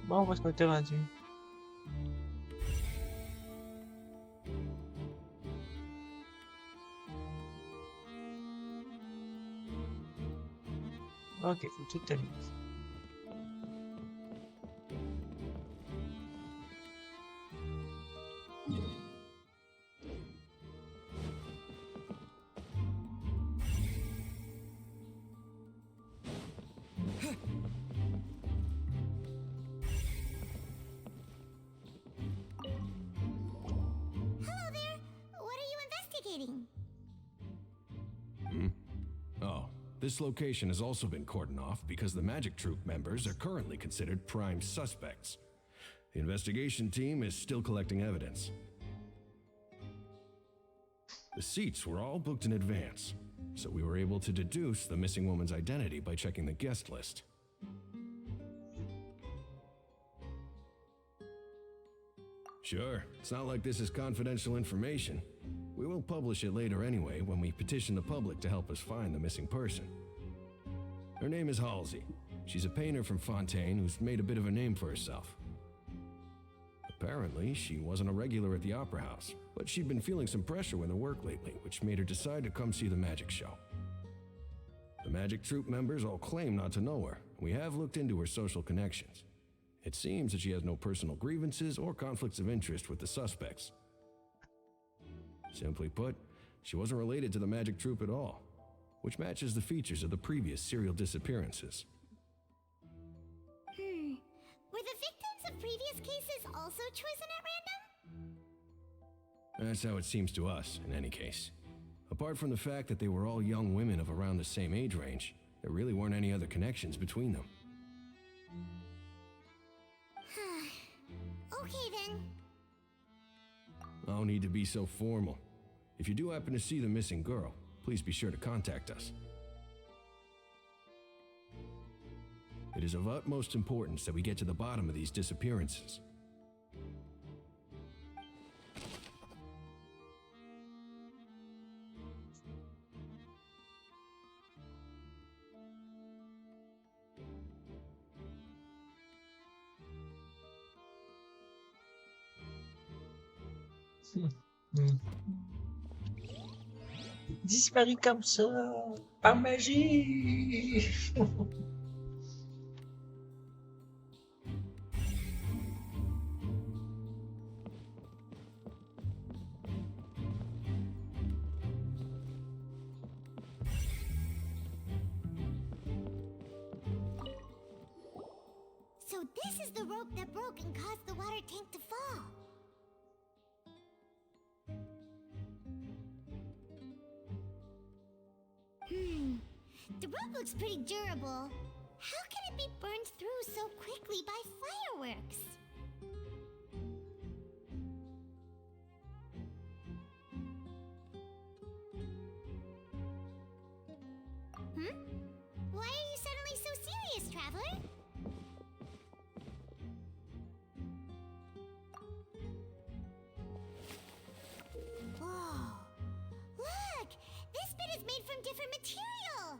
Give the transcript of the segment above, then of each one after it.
Bon, où est-ce qu'on était rendu? Ok, faut tout terminer. Hello there. What are you investigating? Oh, this location has also been cordoned off because the Magic Troop members are currently considered prime suspects. The investigation team is still collecting evidence. The seats were all booked in advance, so we were able to deduce the missing woman's identity by checking the guest list. Sure, it's not like this is confidential information. We will publish it later anyway when we petition the public to help us find the missing person. Her name is Halsey. She's a painter from Fontaine who's made a bit of a name for herself. Apparently, she wasn't a regular at the Opera House, but she'd been feeling some pressure with her work lately, which made her decide to come see the magic show. The Magic Troop members all claim not to know her. We have looked into her social connections. It seems that she has no personal grievances or conflicts of interest with the suspects. Simply put, she wasn't related to the Magic Troop at all, which matches the features of the previous serial disappearances. Were the victims of previous cases also chosen at random? That's how it seems to us, in any case. Apart from the fact that they were all young women of around the same age range, there really weren't any other connections between them. Okay then. No need to be so formal. If you do happen to see the missing girl, please be sure to contact us. It is of utmost importance that we get to the bottom of these disappearances. Disparu comme ça, par magie. So this is the rope that broke and caused the water tank to fall. The rope looks pretty durable. How can it be burned through so quickly by fireworks? Why are you suddenly so serious, traveler? Whoa! Look! This bit is made from different material!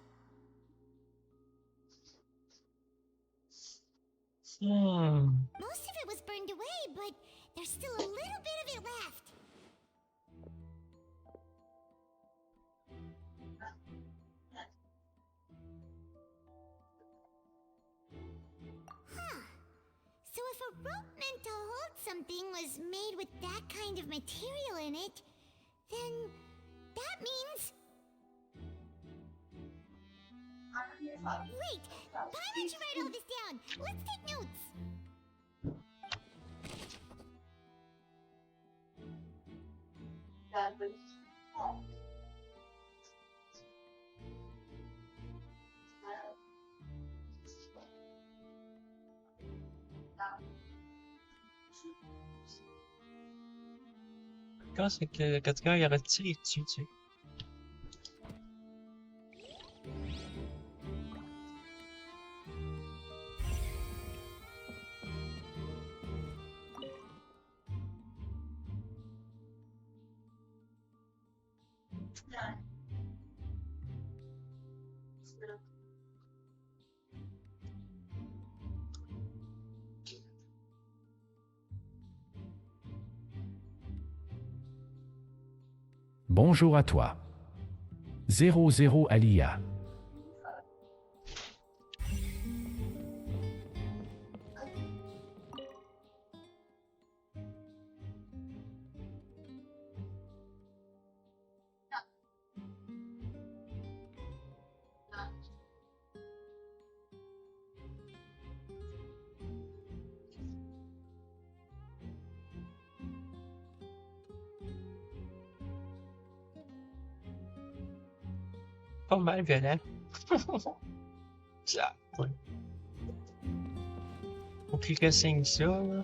Most of it was burned away, but there's still a little bit of it left. Huh. So if a rope meant to hold something was made with that kind of material in it, then that means... Wait! Why don't you write all this down? Let's take notes! Le cas, c'est que le catégorie, il aurait tiré dessus, tu sais. Bonjour à toi. 00 Alia. Pas mal violent. Ça, ouais. Faut qu'il ressigne ça, là.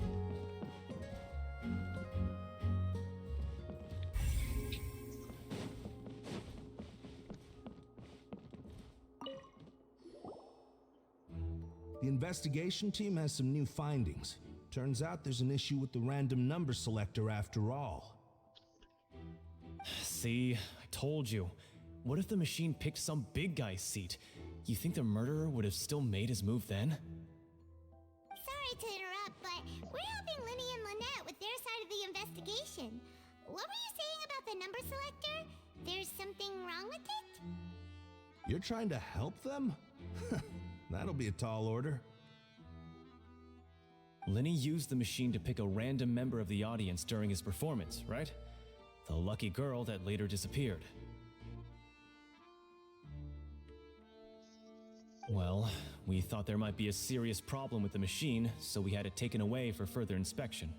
The investigation team has some new findings. Turns out there's an issue with the random number selector after all. See, I told you. What if the machine picked some big guy's seat? You think the murderer would have still made his move then? Sorry to interrupt, but we're helping Linny and Lynette with their side of the investigation. What were you saying about the number selector? There's something wrong with it? You're trying to help them? That'll be a tall order. Linny used the machine to pick a random member of the audience during his performance, right? The lucky girl that later disappeared. Well, we thought there might be a serious problem with the machine, so we had it taken away for further inspection.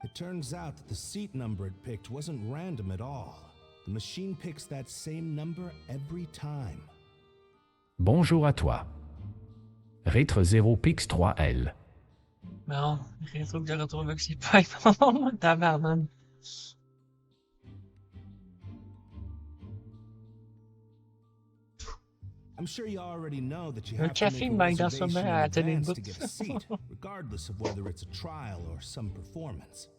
It turns out that the seat number it picked wasn't random at all. The machine picks that same number every time. Bonjour à toi. Rétre 0 Pix 3L. Bon, il faut que je retrouve avec ses pipes. Tabarnak. I'm sure you already know that you Le have to café make a m'aide en ce reservation in moment à tenir advance le to bout. get a seat, regardless of whether it's a trial or some performance.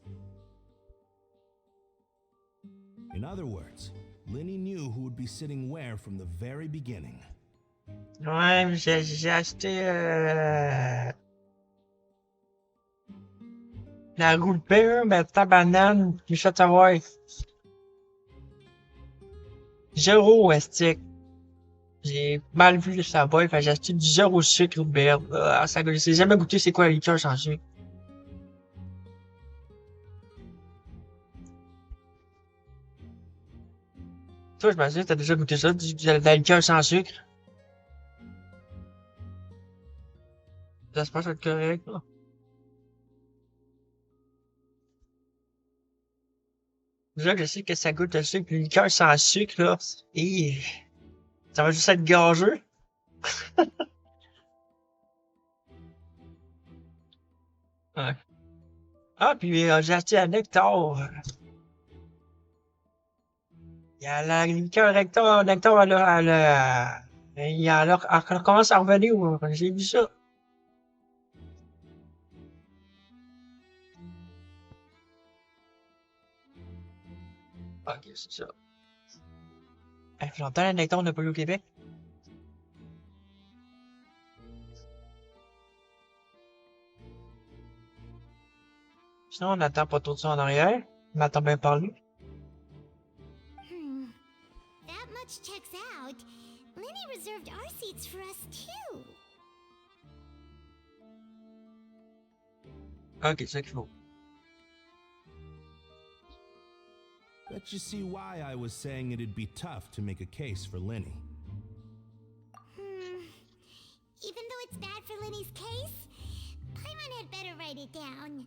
In other words, Linny knew who would be sitting where from the very beginning. Ouais, mais j'ai acheté la roue de paix, mais ta banane, j'ai fait savoir. 0 estique. J'ai mal vu sa boîte, fait que j'ai acheté du 0 sucre ou beurre. Ah, ça, je sais jamais goûté c'est quoi la liqueur sans sucre. Toi, je me dis, t'as déjà goûté ça, de la liqueur sans sucre? J'espère que ça va être correct, là. Déjà que je sais que ça goûte le sucre, une liqueur sans sucre, là. Et ça va juste être gageux. Ouais. Ah, puis j'ai acheté un nectar. Il y a la liqueur nectar, elle commence à revenir, j'ai vu ça. Ok, c'est ça. Hey, j'entends la nectar, on n'a pas eu au Québec. Sinon, on attend pas trop de ça en arrière. On attend bien parler. That much checks out. Linny reserved our seats for us too. Ok, c'est ça qu'il faut. Bet you see why I was saying it'd be tough to make a case for Linny. Even though it's bad for Linny's case, Paimon had better write it down.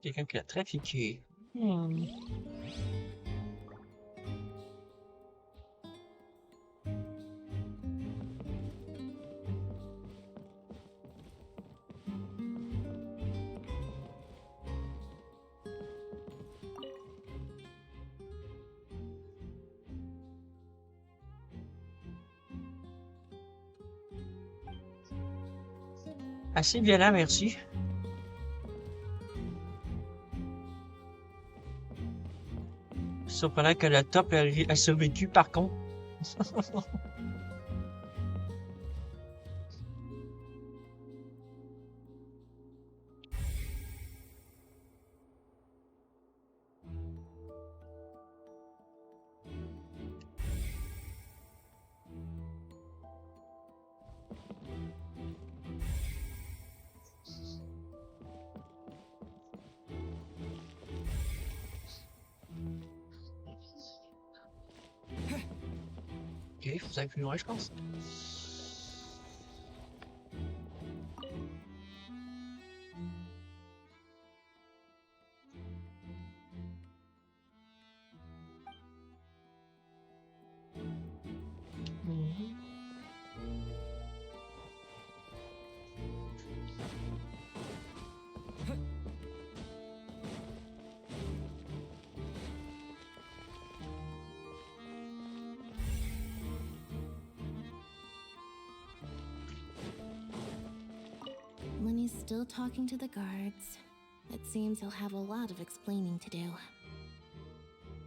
Quelqu'un qui a trafiqué. Assez violent, merci. Surprenant que le top a survécu, par contre. Ok, il faut aller plus loin, je pense. Lenny's still talking to the guards. It seems he'll have a lot of explaining to do.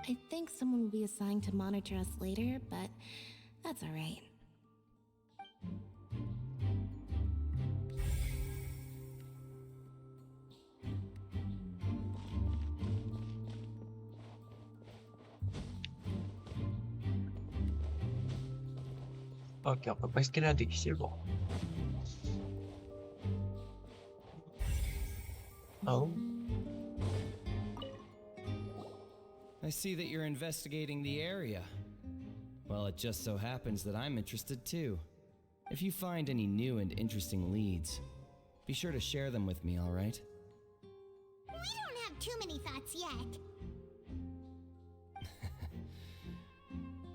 I think someone will be assigned to monitor us later, but that's alright. Ok, on peut pas escalader, c'est bon. Oh. I see that you're investigating the area. Well, it just so happens that I'm interested too. If you find any new and interesting leads, be sure to share them with me, all right? We don't have too many thoughts yet.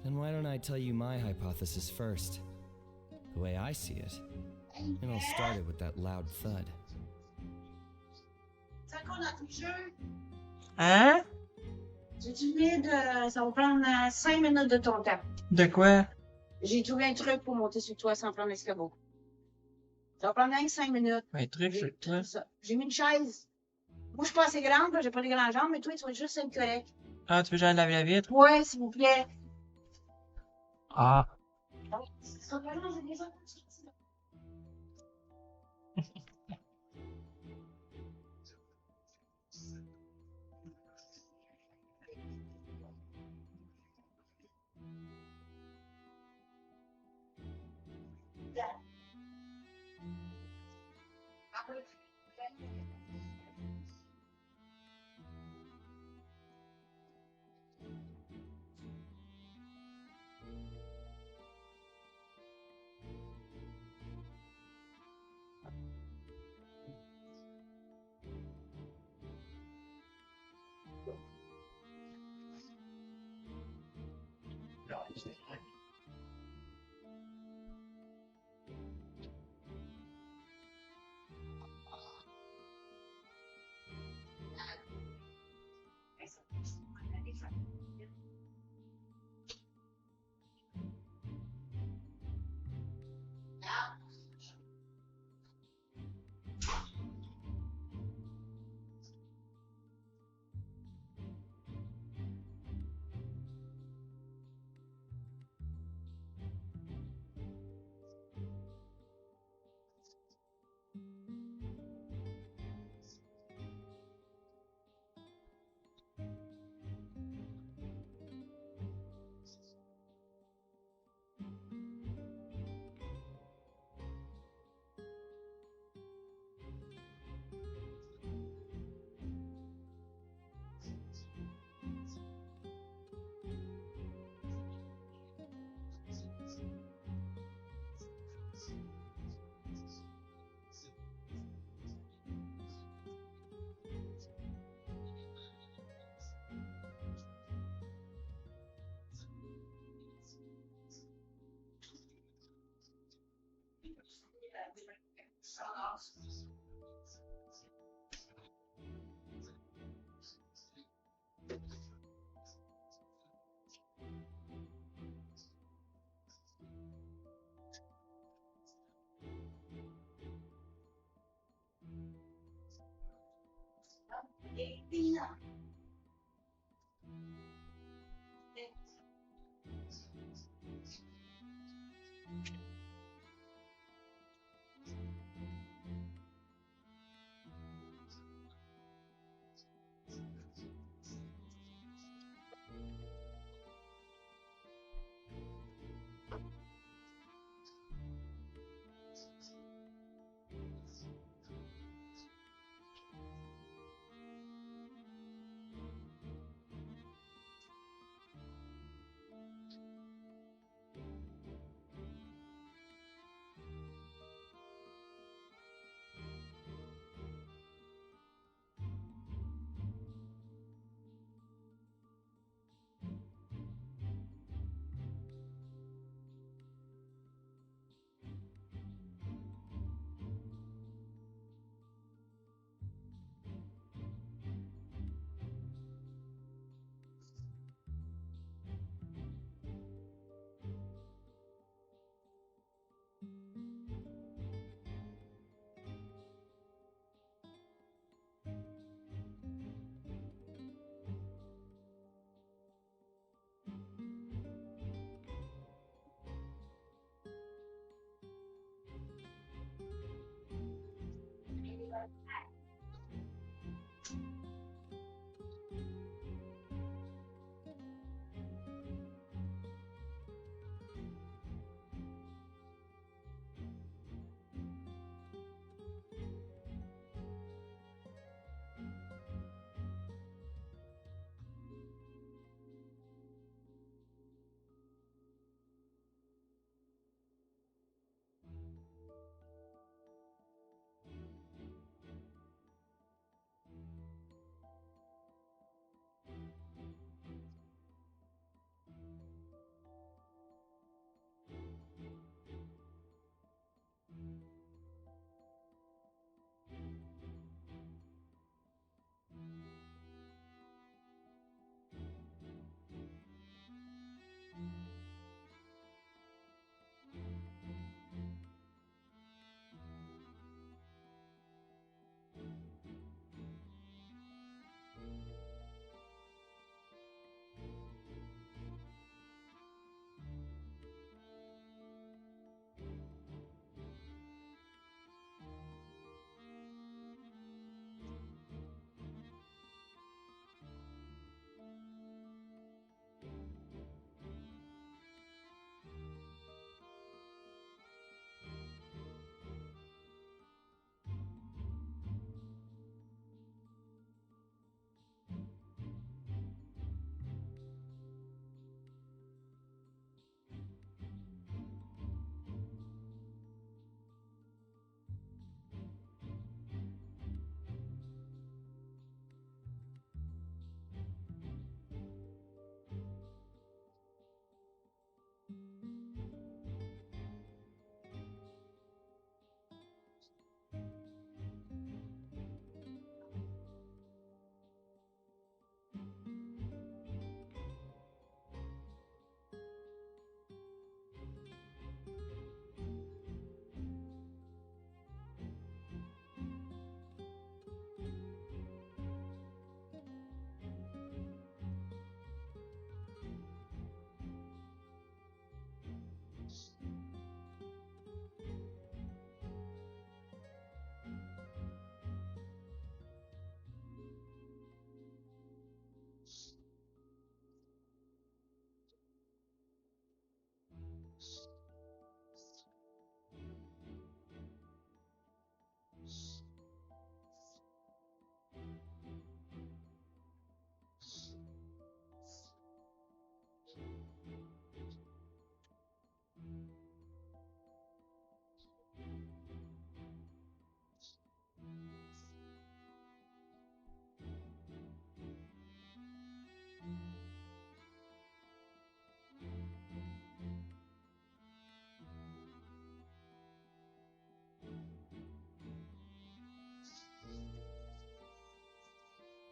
Then why don't I tell you my hypothesis first? The way I see it. It all started with that loud thud. C'est encore dans ton jeu? Hein? J'ai-tu vide? Ça va prendre 5 minutes de ton temps. De quoi? J'ai trouvé un truc pour monter sur toi sans prendre l'escabeau. Ça va prendre rien que 5 minutes. Un truc sur toi. C'est ça. J'ai mis une chaise. Moi, je suis pas assez grande, là, j'ai pas des grandes jambes, mais toi, tu vas juste être correct. Ah, tu veux que j'aille laver la vitre? Ouais, s'il vous plaît. Ah. Ça va, j'ai des autres petits.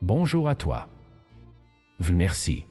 Bonjour à toi. Merci.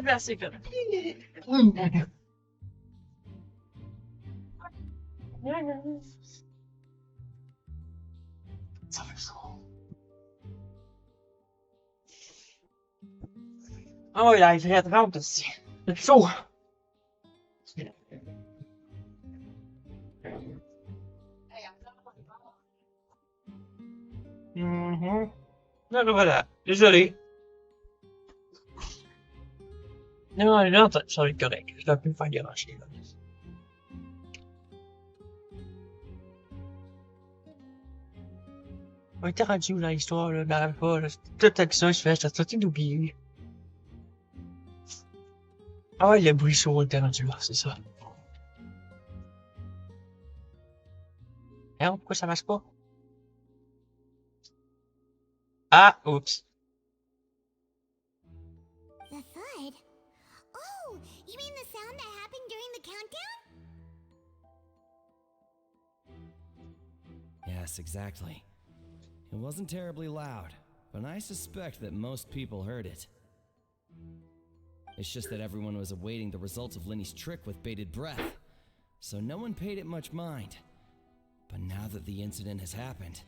Merci, Phil. Ça fait ça. Oh, il a une vraie trempe aussi. C'est chaud. Alors voilà. Désolé. Non, là, ça va être correct. Je dois plus me faire garocher, là. On était rendu où dans l'histoire, là, dans pas, là. Toute action se fait, je t'ai d'oublier. Ah ouais, le bruit sourd était rendu là, c'est ça. Hein, pourquoi ça marche pas? Ah, oups. The thud? Oh, you mean the sound that happened during the countdown? Yes, exactly. It wasn't terribly loud, but I suspect that most people heard it. It's just that everyone was awaiting the results of Linny's trick with bated breath, so no one paid it much mind. But now that the incident has happened,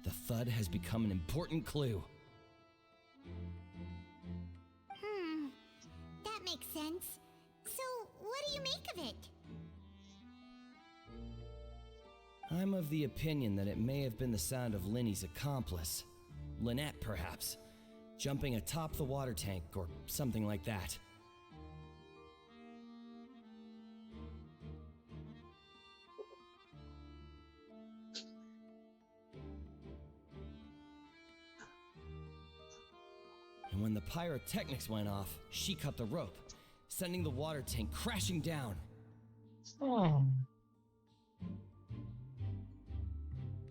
the thud has become an important clue. That makes sense. So, what do you make of it? I'm of the opinion that it may have been the sound of Linny's accomplice. Lynette, perhaps. Jumping atop the water tank or something like that. And when the pyrotechnics went off, she cut the rope, sending the water tank crashing down. Oh.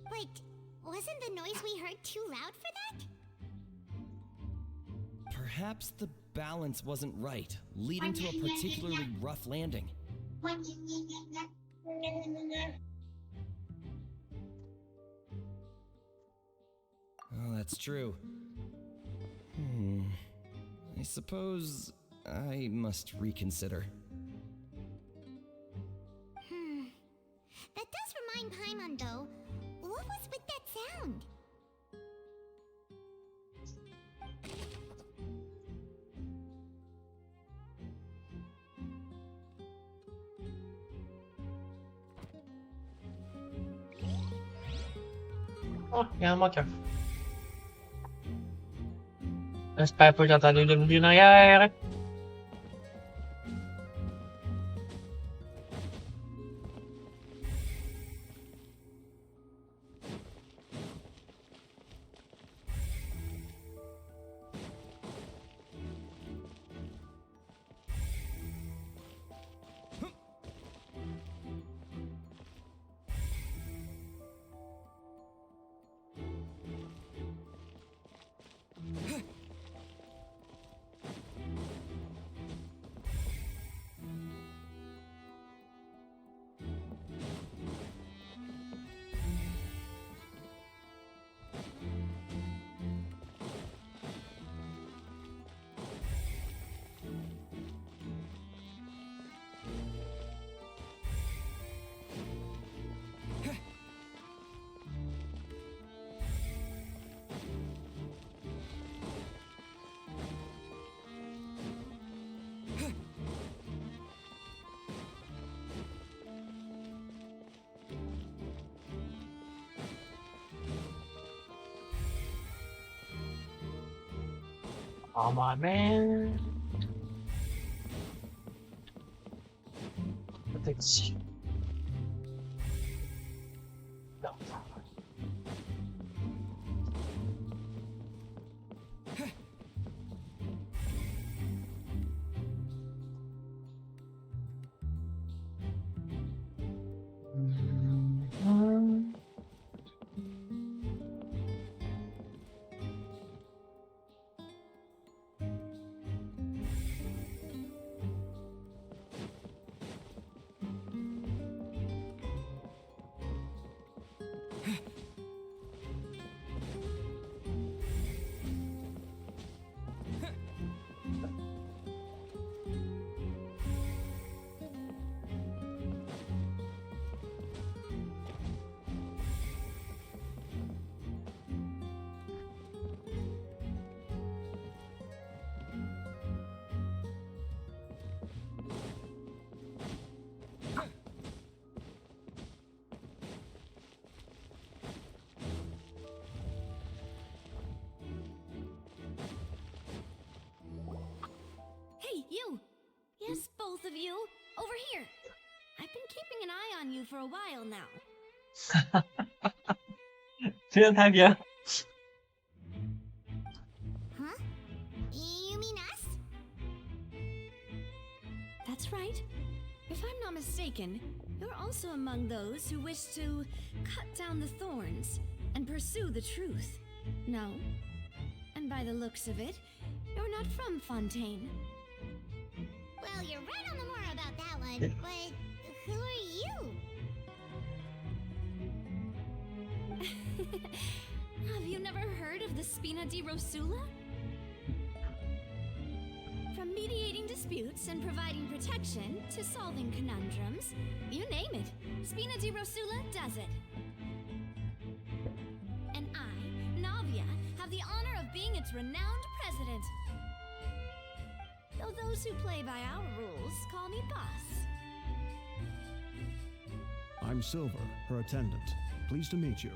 But wasn't the noise we heard too loud for that? Perhaps the balance wasn't right, leading to a particularly rough landing. Oh, that's true. I suppose I must reconsider. That does remind Paimon, though. What was with that sound? Oh, il y en manque un. J'espère pas que j'ai entendu le bruit en arrière. Oh my man. Peut-être ici. Non. here. I've been keeping an eye on you for a while now. Bien. Huh? You mean us? That's right. If I'm not mistaken, you're also among those who wish to cut down the thorns and pursue the truth. No? And by the looks of it, you're not from Fontaine. Well, you're right on the moor about that one, but who are you? Have you never heard of the Spina di Rosula? From mediating disputes and providing protection to solving conundrums, you name it, Spina di Rosula does it. And I, Navia, have the honor of being its renowned president. Though those who play by our rules call me boss. I'm Silver, her attendant. Pleased to meet you.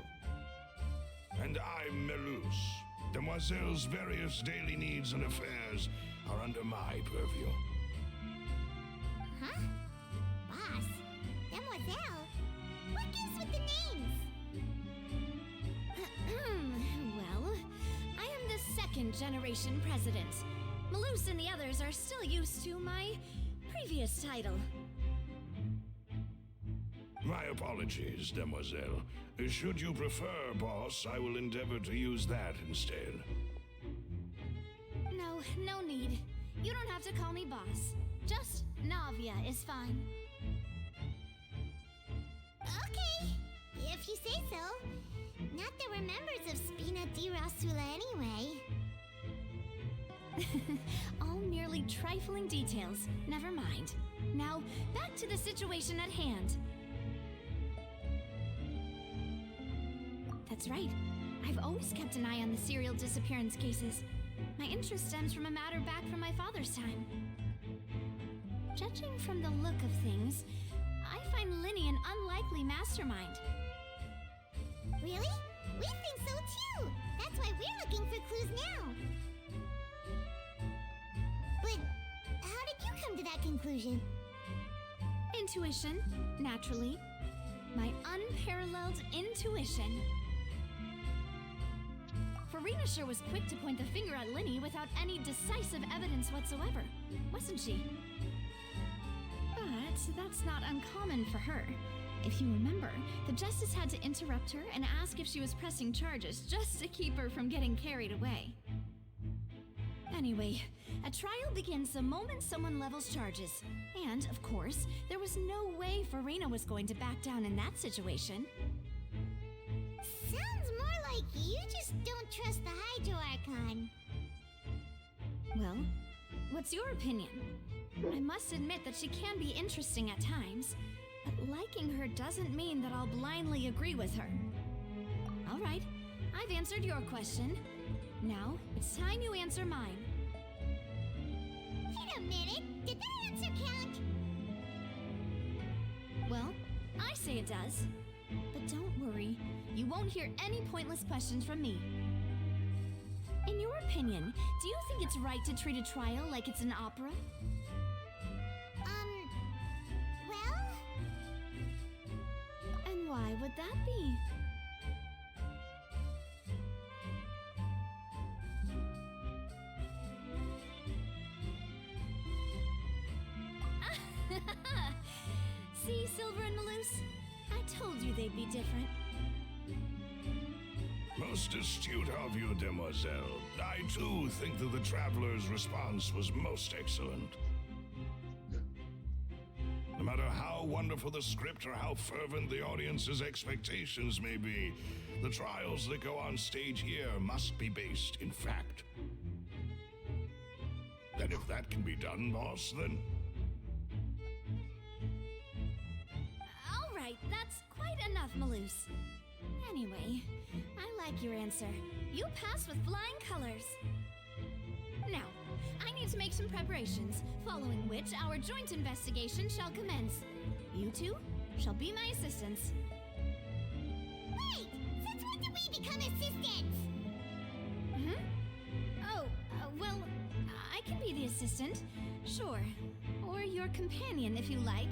And I'm Melus. Demoiselle's various daily needs and affairs are under my purview. Huh? Boss? Demoiselle? What gives with the names? Well, I am the second generation president. Malus and the others are still used to my previous title. My apologies, Demoiselle. Should you prefer, boss, I will endeavor to use that instead. No need. You don't have to call me boss. Just Navia is fine. Okay, if you say so. Not that we're members of Spina di Rosula anyway. All merely trifling details. Never mind. Now, back to the situation at hand. That's right. I've always kept an eye on the serial disappearance cases. My interest stems from a matter back from my father's time. Judging from the look of things, I find Linny an unlikely mastermind. Really? We think so too! That's why we're looking for clues now! But how did you come to that conclusion? Intuition, naturally. My unparalleled intuition. Farina sure was quick to point the finger at Linny without any decisive evidence whatsoever, wasn't she? But that's not uncommon for her. If you remember, the Justice had to interrupt her and ask if she was pressing charges just to keep her from getting carried away. Anyway, a trial begins the moment someone levels charges. And, of course, there was no way Farina was going to back down in that situation. Sounds more like you just don't trust the Hydro Archon. Well, what's your opinion? I must admit that she can be interesting at times, but liking her doesn't mean that I'll blindly agree with her. All right, I've answered your question. Now, it's time you answer mine. Wait a minute, did that answer count? Well, I say it does. But don't worry, you won't hear any pointless questions from me. In your opinion, do you think it's right to treat a trial like it's an opera? Well? And why would that be? See, Silver and Malus? I told you they'd be different. Most astute of you, Demoiselle. I too think that the Traveler's response was most excellent. No matter how wonderful the script or how fervent the audience's expectations may be, the trials that go on stage here must be based in fact. And if that can be done, boss, then... All right, that's quite enough, Malus. Anyway, I like your answer. You passed with flying colors. Now, I need to make some preparations, following which our joint investigation shall commence. You two shall be my assistants. Wait! Since when did we become assistants? Oh, well, I can be the assistant, sure. Or your companion, if you like.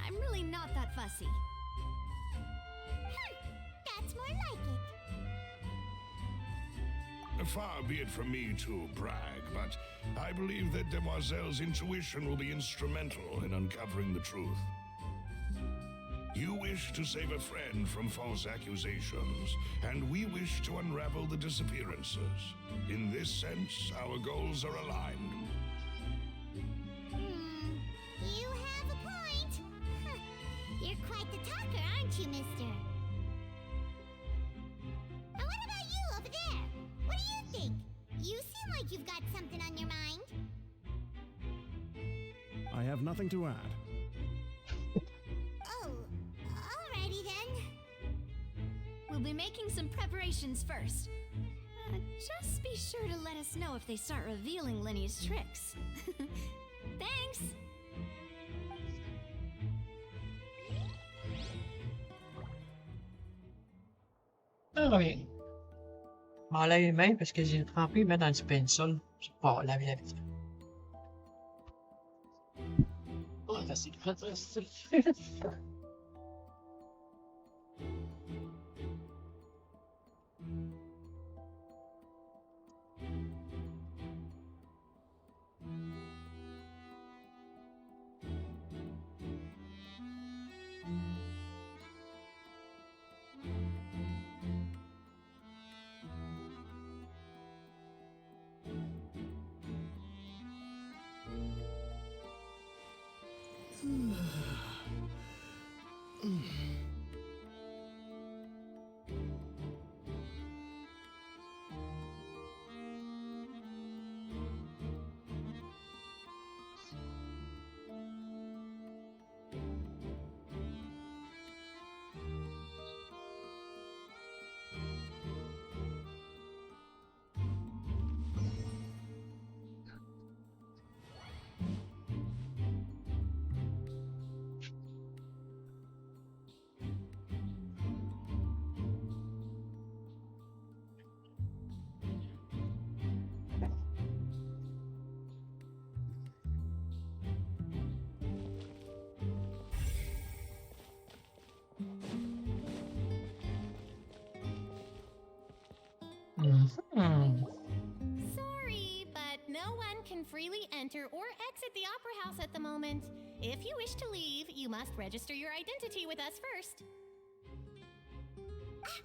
I'm really not that fussy. That's more like it. Far be it from me to brag, but I believe that Demoiselle's intuition will be instrumental in uncovering the truth. You wish to save a friend from false accusations, and we wish to unravel the disappearances. In this sense, our goals are aligned. You have a point. You're quite the talker, aren't you, mister? And what about you over there? What do you think? You seem like you've got something on your mind. I have nothing to add. Oh, alrighty then. We'll be making some preparations first. Just be sure to let us know if they start revealing Lenny's tricks. Thanks! Ah oui. M'enlève les mains parce que j'ai trempé mais dans du pencil. Je vais pas laver la vie. Oh, facile. Sorry, but no one can freely enter or exit the Opera House at the moment. If you wish to leave, you must register your identity with us first.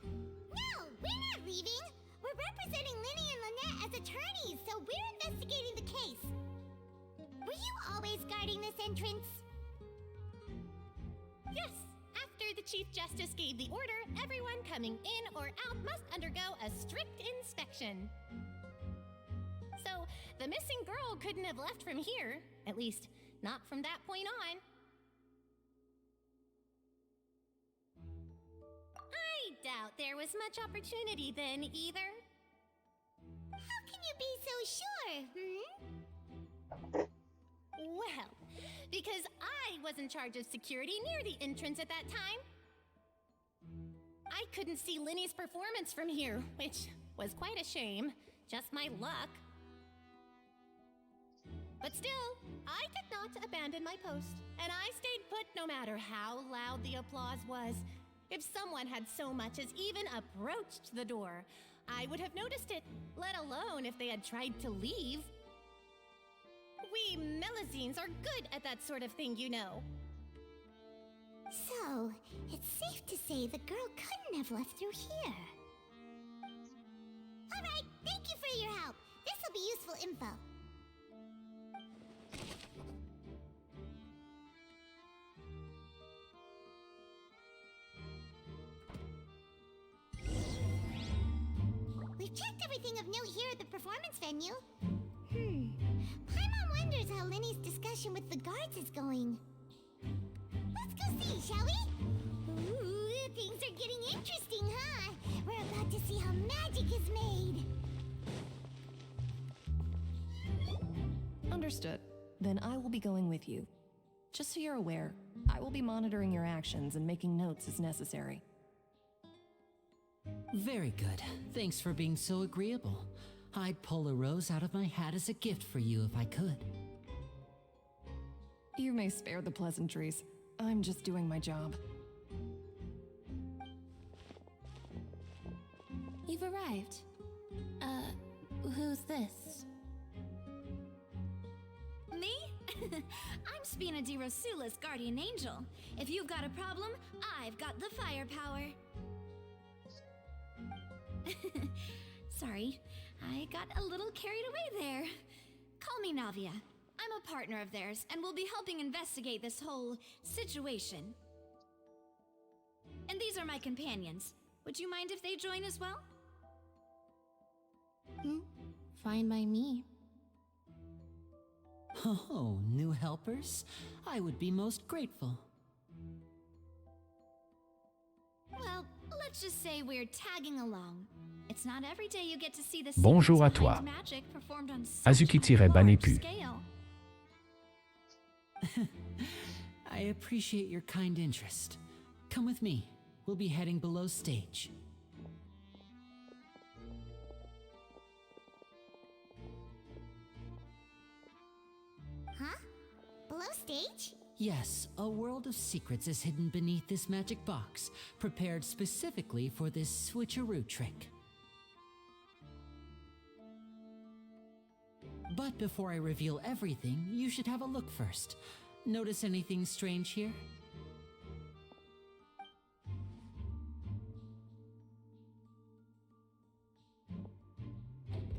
No, we're not leaving. We're representing Linny and Lynette as attorneys, so we're investigating the case. Were you always guarding this entrance? Yes, after the Chief Justice gave the order, everyone coming in or out must undergo a strict inspection. So, the missing girl couldn't have left from here, at least, not from that point on. I doubt there was much opportunity then, either. How can you be so sure, Well, because I was in charge of security near the entrance at that time. I couldn't see Linny's performance from here, which was quite a shame. Just my luck. But still, I did not abandon my post, and I stayed put no matter how loud the applause was. If someone had so much as even approached the door, I would have noticed it, let alone if they had tried to leave. We Melusines are good at that sort of thing, you know. So, it's safe to say the girl couldn't have left through here. Alright, thank you for your help. This'll be useful info. We've checked everything of note here at the performance venue. Paimon wonders how Linny's discussion with the guards is going. Let's go see, shall we? Ooh, things are getting interesting, huh? We're about to see how magic is made. Understood. Then I will be going with you. Just so you're aware, I will be monitoring your actions and making notes as necessary. Very good. Thanks for being so agreeable. I'd pull a rose out of my hat as a gift for you if I could. You may spare the pleasantries. I'm just doing my job. You've arrived. Who's this? Me? I'm Spina di Rosula's guardian angel. If you've got a problem, I've got the firepower. Sorry, I got a little carried away there. Call me Navia. I'm a partner of theirs, and we'll be helping investigate this whole situation. And these are my companions. Would you mind if they join as well? Fine by me. Oh, new helpers? I would be most grateful. Well, let's just say we're tagging along. It's not every day you get to see the Bonjour à secrets toi. behind magic performed on such a Azuki-Banepu. large scale. I appreciate your kind interest. Come with me. We'll be heading below stage. Huh? Below stage? Yes, a world of secrets is hidden beneath this magic box, prepared specifically for this switcheroo trick. But before I reveal everything, you should have a look first. Notice anything strange here?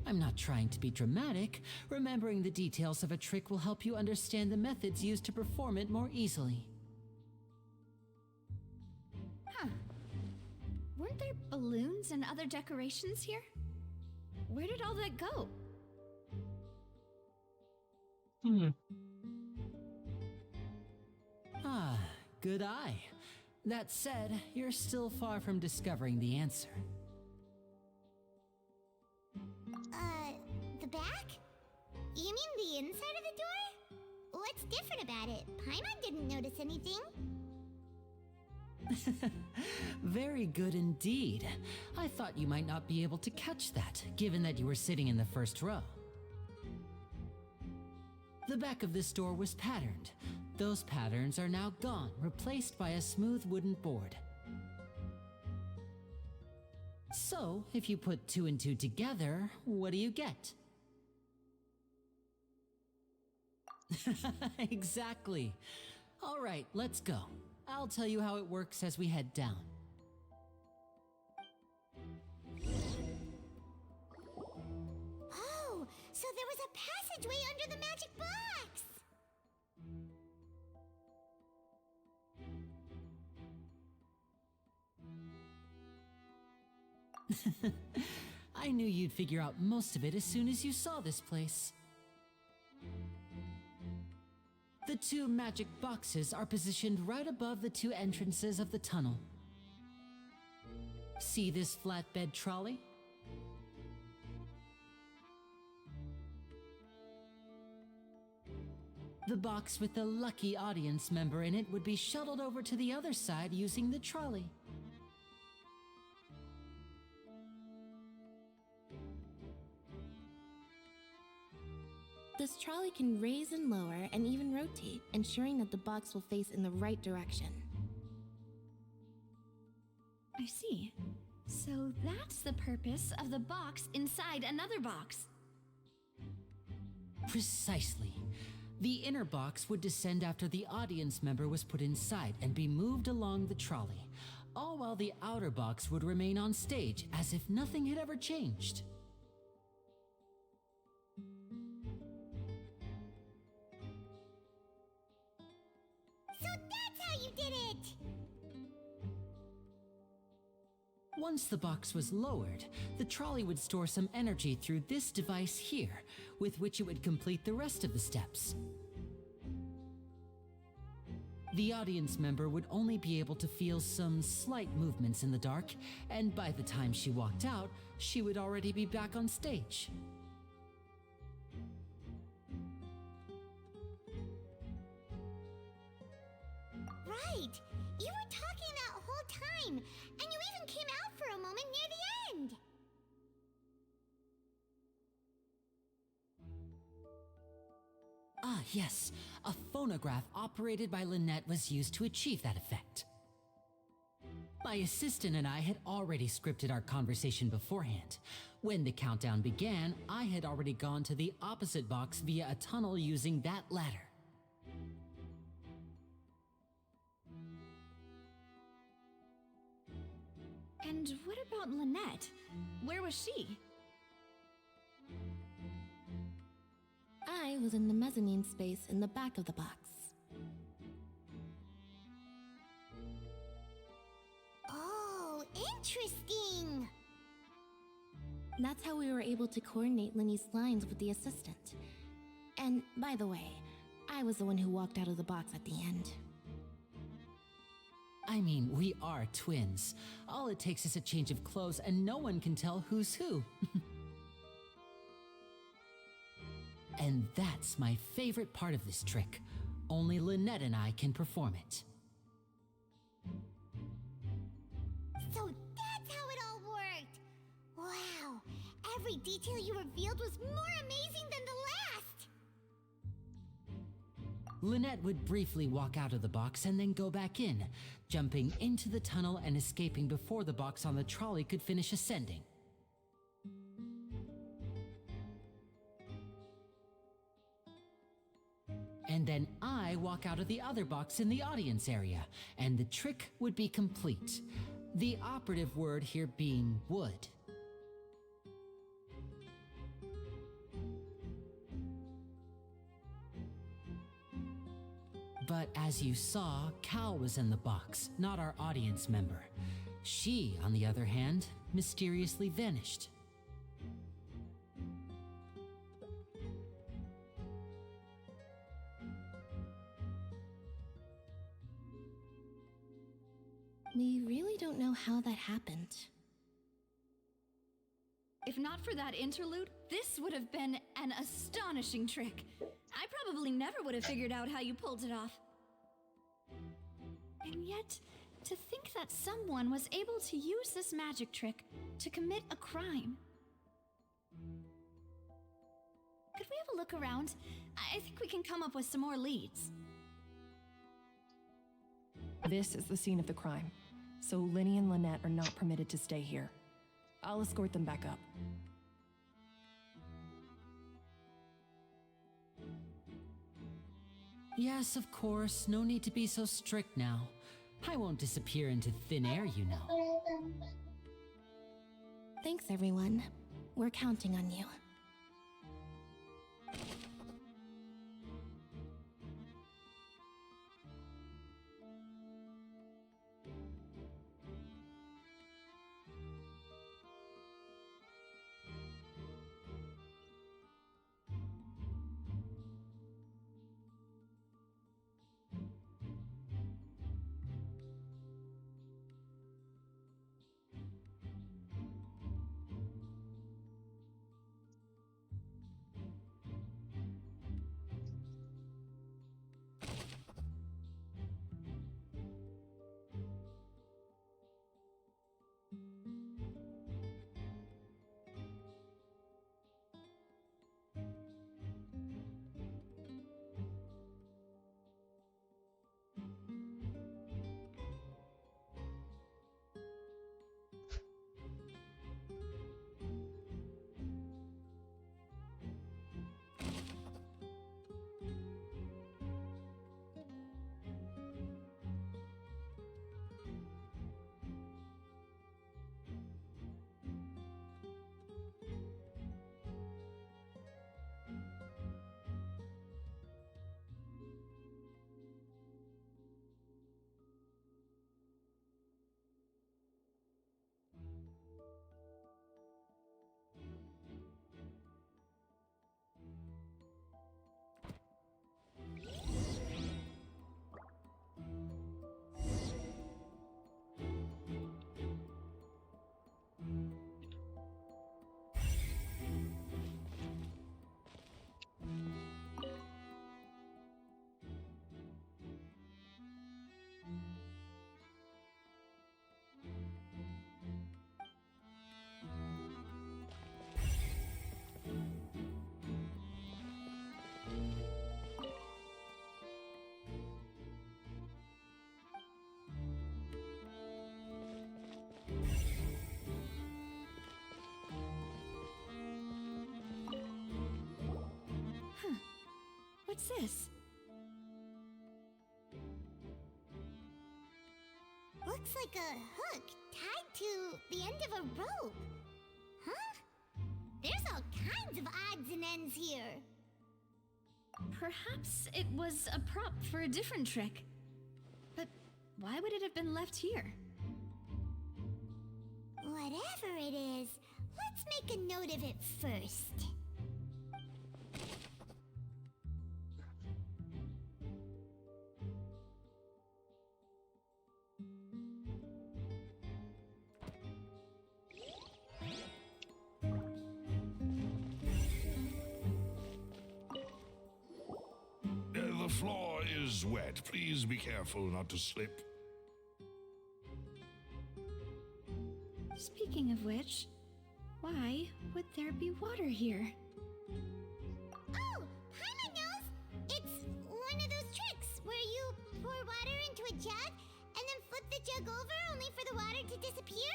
I'm not trying to be dramatic. Remembering the details of a trick will help you understand the methods used to perform it more easily. Huh. Weren't there balloons and other decorations here? Where did all that go? Ah, good eye. That said, you're still far from discovering the answer. The back? You mean the inside of the door? What's different about it? Paimon didn't notice anything. Very good indeed. I thought you might not be able to catch that, given that you were sitting in the first row. The back of this door was patterned. Those patterns are now gone, replaced by a smooth wooden board. So, if you put 2 and 2 together, what do you get? Exactly. All right, let's go. I'll tell you how it works as we head down. Oh, so there was a passageway under the magic box! I knew you'd figure out most of it as soon as you saw this place. The 2 magic boxes are positioned right above the 2 entrances of the tunnel. See this flatbed trolley? The box with the lucky audience member in it would be shuttled over to the other side using the trolley. This trolley can raise and lower and even rotate, ensuring that the box will face in the right direction. I see. So that's the purpose of the box inside another box. Precisely. The inner box would descend after the audience member was put inside and be moved along the trolley, all while the outer box would remain on stage as if nothing had ever changed. So that's how you did it! Once the box was lowered, the trolley would store some energy through this device here, with which it would complete the rest of the steps. The audience member would only be able to feel some slight movements in the dark, and by the time she walked out, she would already be back on stage. Right! You were talking that whole time, and you even came out for a moment near the end! Ah, yes. A phonograph operated by Lynette was used to achieve that effect. My assistant and I had already scripted our conversation beforehand. When the countdown began, I had already gone to the opposite box via a tunnel using that ladder. And what about Lynette? Where was she? I was in the mezzanine space in the back of the box. Oh, interesting! That's how we were able to coordinate Linny's lines with the assistant. And, by the way, I was the one who walked out of the box at the end. I mean, we are twins. All it takes is a change of clothes and no one can tell who's who. And that's my favorite part of this trick. Only Lynette and I can perform it. So that's how it all worked! Wow! Every detail you revealed was more amazing than the last! Lynette would briefly walk out of the box and then go back in, jumping into the tunnel and escaping before the box on the trolley could finish ascending. And then I walk out of the other box in the audience area, and the trick would be complete. The operative word here being would. But as you saw, Cal was in the box, not our audience member. She, on the other hand, mysteriously vanished. We really don't know how that happened. If not for that interlude, this would have been an astonishing trick. I probably never would have figured out how you pulled it off. And yet, to think that someone was able to use this magic trick to commit a crime. Could we have a look around? I think we can come up with some more leads. This is the scene of the crime, so Linny and Lynette are not permitted to stay here. I'll escort them back up. Yes, of course. No need to be so strict now. I won't disappear into thin air, you know. Thanks, everyone. We're counting on you. What's this? Looks like a hook tied to the end of a rope. Huh? There's all kinds of odds and ends here. Perhaps it was a prop for a different trick. But why would it have been left here? Whatever it is, let's make a note of it first. The floor is wet. Please be careful not to slip. Speaking of which, why would there be water here? Oh, Paimon knows! It's one of those tricks where you pour water into a jug and then flip the jug over only for the water to disappear?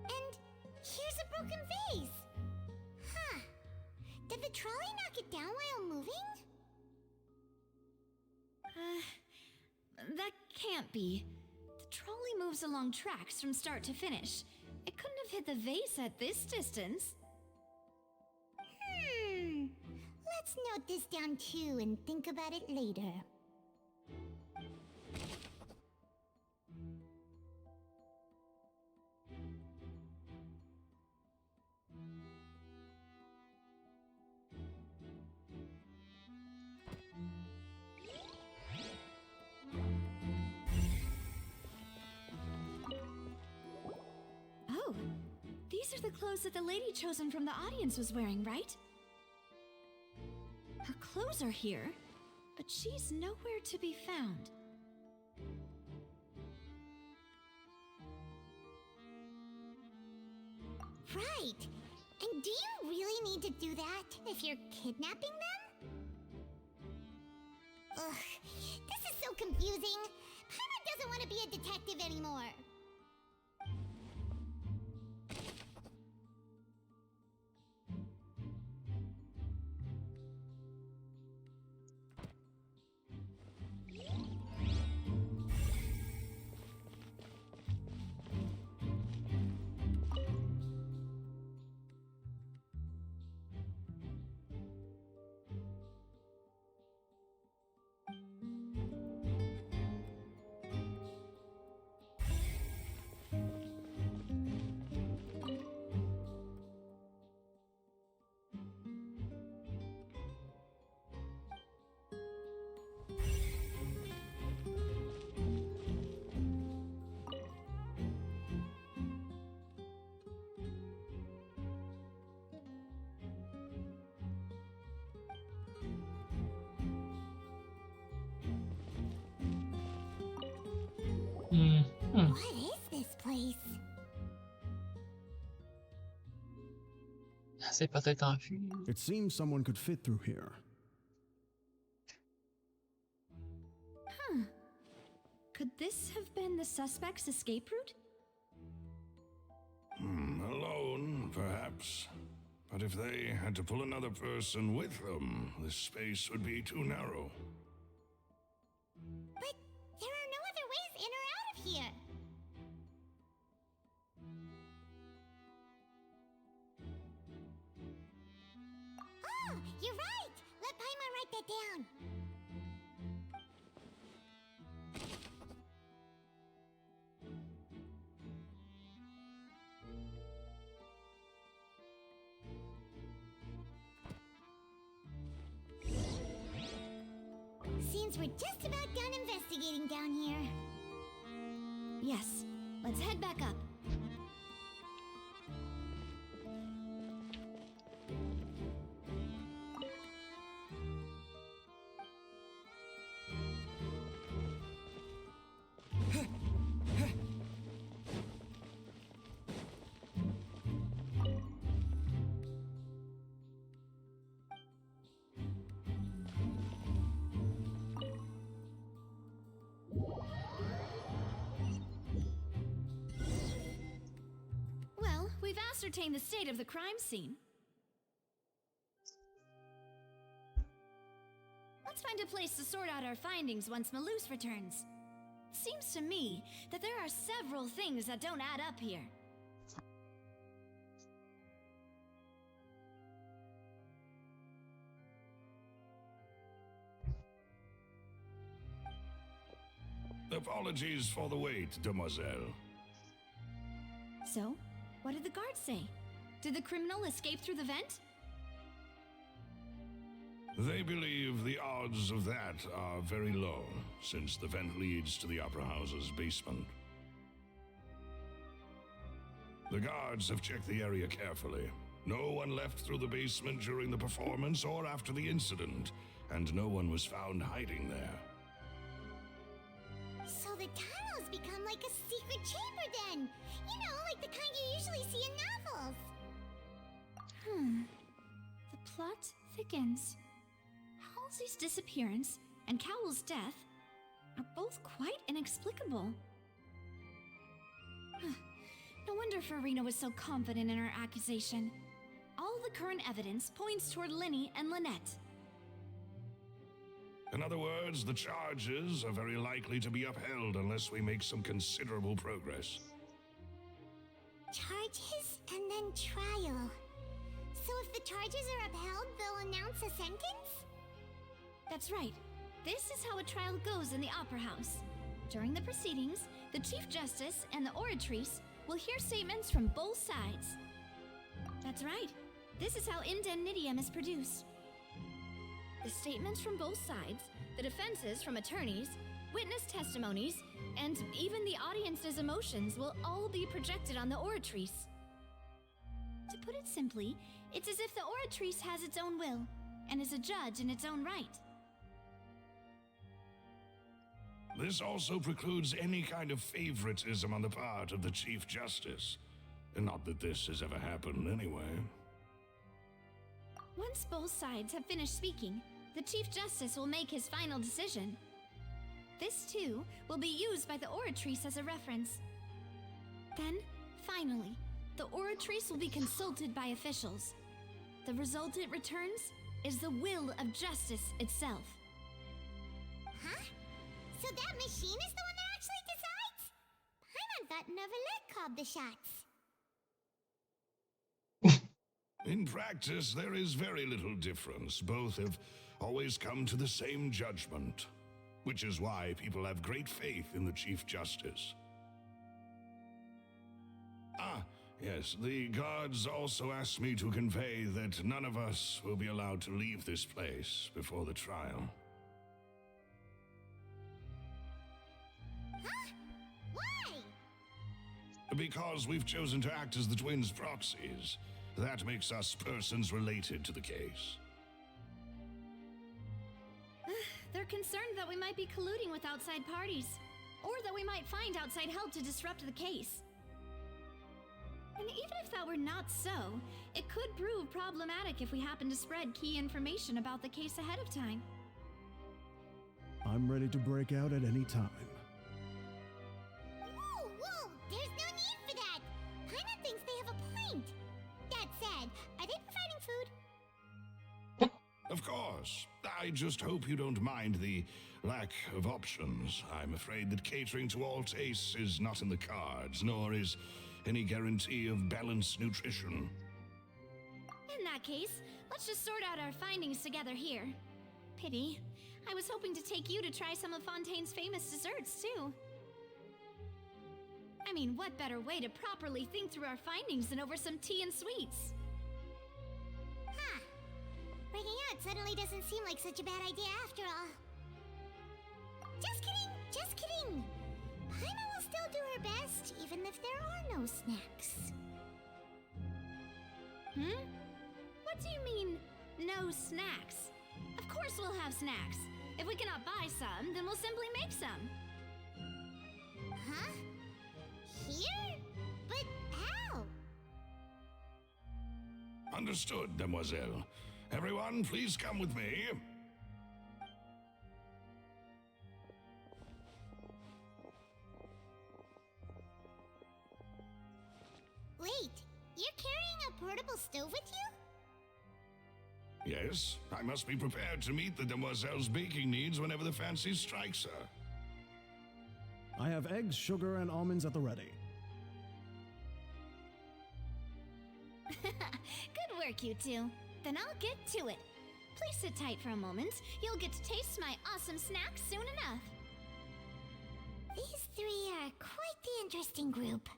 And here's a broken vase. Huh. Did the trolley knock it down while moving? That can't be. The trolley moves along tracks from start to finish. It couldn't have hit the vase at this distance. Let's note this down too and think about it later. Oh, these are the clothes that the lady chosen from the audience was wearing, right? Her clothes are here, but she's nowhere to be found. Right. And do you really need to do that if you're kidnapping them? Ugh, this is so confusing. Paimon doesn't want to be a detective anymore. What is this place? C'est peut-être enfui. It seems someone could fit through here. Huh. Could this have been the suspect's escape route? Alone, perhaps. But if they had to pull another person with them, this space would be too narrow. But there are no other ways in or out of here. Oh, you're right! Let Paimon write that down. Seems we're just about done investigating down here. Yes. Let's head back up. We've ascertained the state of the crime scene. Let's find a place to sort out our findings once Malouse returns. Seems to me that there are several things that don't add up here. Apologies for the wait, demoiselle. So, what did the guards say? Did the criminal escape through the vent? They believe the odds of that are very low, since the vent leads to the Opera House's basement. The guards have checked the area carefully. No one left through the basement during the performance or after the incident, and no one was found hiding there. So the tunnels become like a secret chamber then! You know, like the kind you usually see in novels! The plot thickens. Halsey's disappearance and Cowell's death are both quite inexplicable. No wonder Farina was so confident in her accusation. All the current evidence points toward Linny and Lynette. In other words, the charges are very likely to be upheld unless we make some considerable progress. Charges and then trial. So if the charges are upheld, they'll announce a sentence? That's right. This is how a trial goes in the Opera House. During the proceedings, the Chief Justice and the oratrice will hear statements from both sides. That's right. This is how indemnitium is produced. The statements from both sides, the defenses from attorneys, witness testimonies, and even the audience's emotions will all be projected on the oratrice. To put it simply, it's as if the oratrice has its own will and is a judge in its own right. This also precludes any kind of favoritism on the part of the Chief Justice. And not that this has ever happened anyway. Once both sides have finished speaking, the Chief Justice will make his final decision. This, too, will be used by the oratrice as a reference. Then, finally, the oratrice will be consulted by officials. The result it returns is the will of justice itself. Huh? So that machine is the one that actually decides? Paimon thought Neverlet called the shots. In practice, there is very little difference. Both have always come to the same judgment, which is why people have great faith in the Chief Justice. Ah, yes, the guards also asked me to convey that none of us will be allowed to leave this place before the trial. Huh? Why? Because we've chosen to act as the twins' proxies. That makes us persons related to the case. They're concerned that we might be colluding with outside parties, or that we might find outside help to disrupt the case. And even if that were not so, it could prove problematic if we happen to spread key information about the case ahead of time. I'm ready to break out at any time. Whoa! There's no need for that! Paimon thinks they have a point. That said, are they providing food? Of course. I just hope you don't mind the lack of options. I'm afraid that catering to all tastes is not in the cards, nor is any guarantee of balanced nutrition. In that case, let's just sort out our findings together here. Pity. I was hoping to take you to try some of Fontaine's famous desserts, too. I mean, what better way to properly think through our findings than over some tea and sweets? Huh. Breaking out suddenly doesn't seem like such a bad idea after all. Just kidding! Just kidding! Paimon will still do her best, even if there are no snacks. What do you mean, no snacks? Of course we'll have snacks. If we cannot buy some, then we'll simply make some. Huh? Here? But how? Understood, demoiselle. Everyone, please come with me. Wait, you're carrying a portable stove with you? Yes, I must be prepared to meet the demoiselle's baking needs whenever the fancy strikes her. I have eggs, sugar, and almonds at the ready. Good work, you two. Then I'll get to it. Please sit tight for a moment. You'll get to taste my awesome snacks soon enough. These three are quite the interesting group.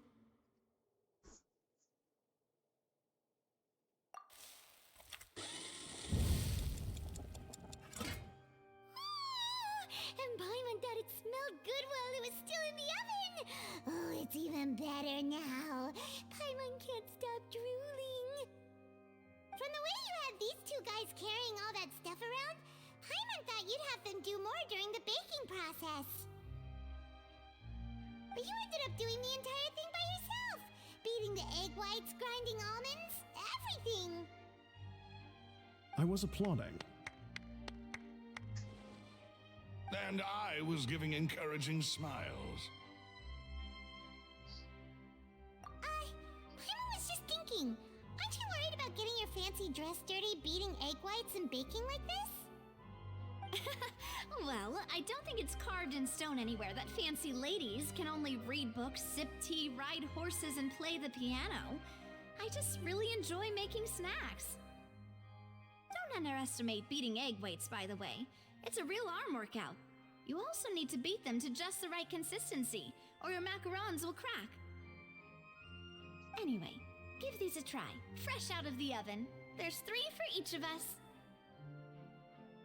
And Paimon thought it smelled good while it was still in the oven. Oh, it's even better now. Paimon can't stop drooling. From the way you had these two guys carrying all that stuff around, Paimon thought you'd have them do more during the baking process. But you ended up doing the entire thing by yourself. Beating the egg whites, grinding almonds, everything. I was applauding. And I was giving encouraging smiles. Paimon was just thinking, aren't you worried about getting your fancy dress dirty beating egg whites and baking like this? Well, I don't think it's carved in stone anywhere that fancy ladies can only read books, sip tea, ride horses, and play the piano. I just really enjoy making snacks. Don't underestimate beating egg whites, by the way. It's a real arm workout. You also need to beat them to just the right consistency, or your macarons will crack. Anyway, give these a try, fresh out of the oven. There's 3 for each of us.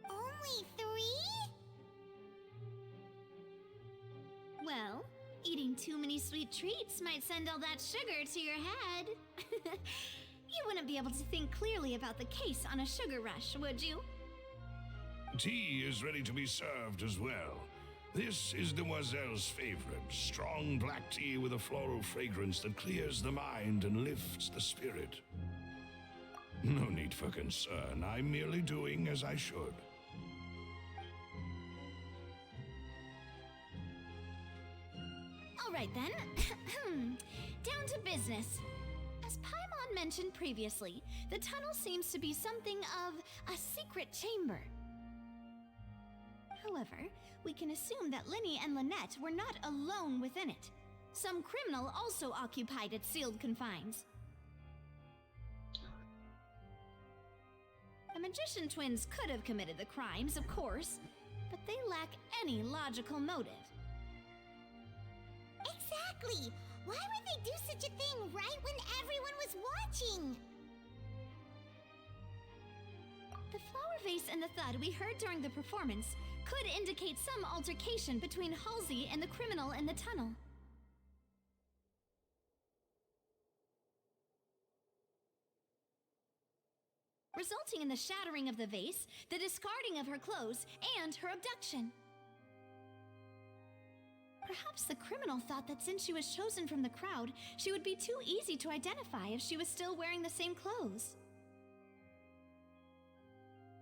Only 3? Well, eating too many sweet treats might send all that sugar to your head. You wouldn't be able to think clearly about the case on a sugar rush, would you? Tea is ready to be served as well. This is Demoiselle's favorite, strong black tea with a floral fragrance that clears the mind and lifts the spirit. No need for concern. I'm merely doing as I should. All right then. Down to business. As Paimon mentioned previously, the tunnel seems to be something of a secret chamber. However, we can assume that Linny and Lynette were not alone within it. Some criminal also occupied its sealed confines. The magician twins could have committed the crimes, of course, but they lack any logical motive. Exactly! Why would they do such a thing right when everyone was watching? The flower vase and the thud we heard during the performance could indicate some altercation between Halsey and the criminal in the tunnel. Resulting in the shattering of the vase, the discarding of her clothes, and her abduction. Perhaps the criminal thought that since she was chosen from the crowd, she would be too easy to identify if she was still wearing the same clothes.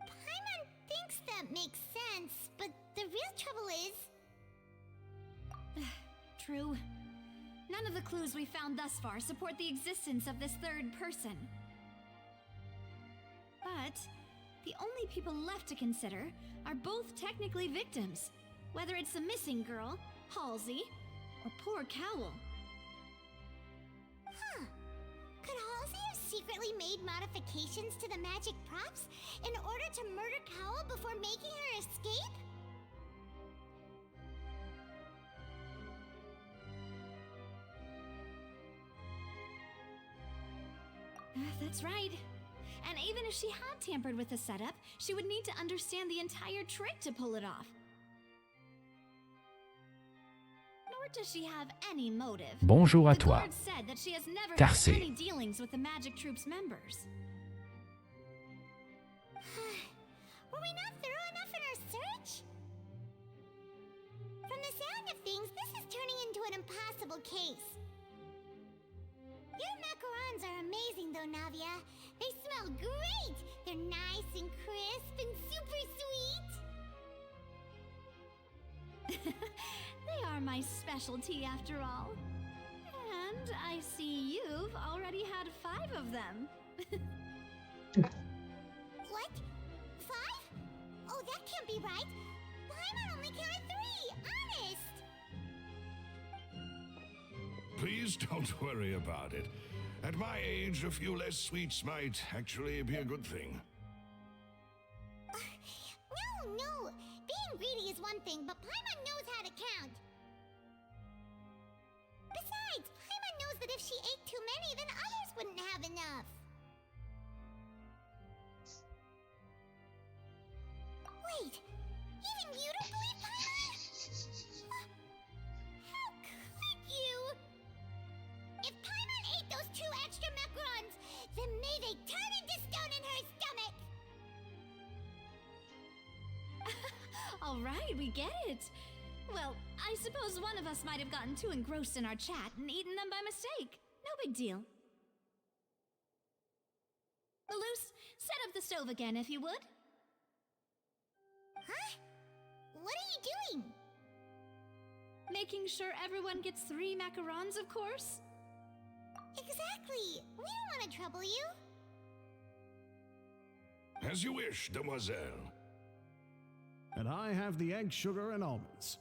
Paimon thinks that makes sense, but the real trouble is... True. None of the clues we found thus far support the existence of this third person. But the only people left to consider are both technically victims, whether it's the missing girl, Halsey, or poor Cowl. Huh. Could Halsey have secretly made modifications to the magic props in order to murder Cowl before making her escape? That's right. And even if she had tampered with the setup, she would need to understand the entire trick to pull it off. Nor does she have any motive. Bonjour à The toi. guard said that she has never Tarcé. had any dealings with the Magic Troop's members. Were we not thorough enough in our search? From the sound of things, this is turning into an impossible case. Your macarons are amazing though, Navia. They smell great! They're nice and crisp and super sweet! They are my specialty after all. And I see you've already had 5 of them. What? That can't be right. Paimon only counted 3, honest. Please don't worry about it. At my age, a few less sweets might actually be a good thing. No. Being greedy is one thing, but Paimon knows how to count. Besides, Paimon knows that if she ate too many, then others wouldn't have enough. Wait, even you don't believe Paimon? How could you? If Paimon ate those 2 extra macarons, then may they turn into stone in her stomach! All right, we get it. Well, I suppose one of us might have gotten too engrossed in our chat and eaten them by mistake. No big deal. Malus, set up the stove again if you would. Huh? What are you doing? Making sure everyone gets 3 macarons, of course. Exactly. We don't want to trouble you. As you wish, demoiselle. And I have the egg, sugar, and almonds.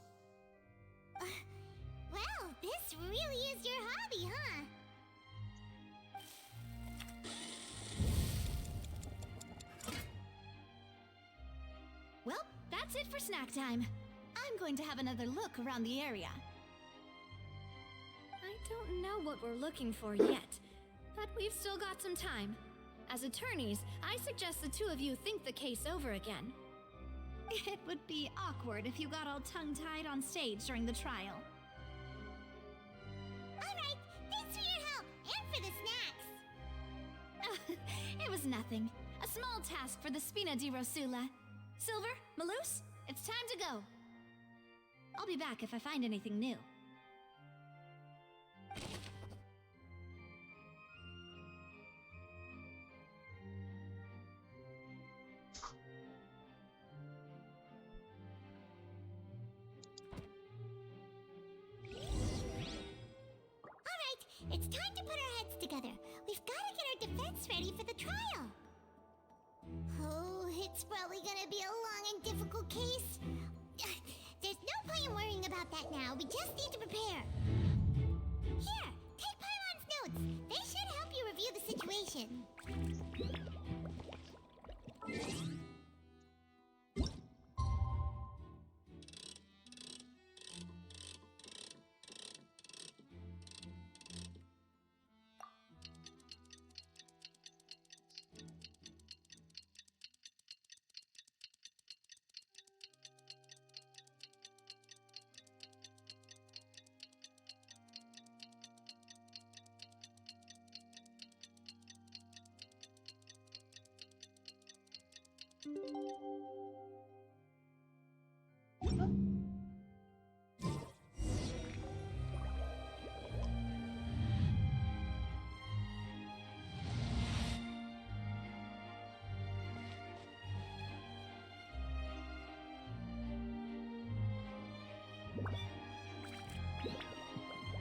Well, this really is your hobby, huh? Well, that's it for snack time. I'm going to have another look around the area. I don't know what we're looking for yet, but we've still got some time. As attorneys, I suggest the 2 of you think the case over again. It would be awkward if you got all tongue-tied on stage during the trial. Alright, thanks for your help, and for the snacks. It was nothing. A small task for the Spina di Rosula. Silver, Malus, it's time to go. I'll be back if I find anything new. It's time to put our heads together. We've got to get our defense ready for the trial. Oh, it's probably gonna be a long and difficult case. There's no point in worrying about that now. We just need to prepare. Here, take Paimon's notes. They should help you review the situation.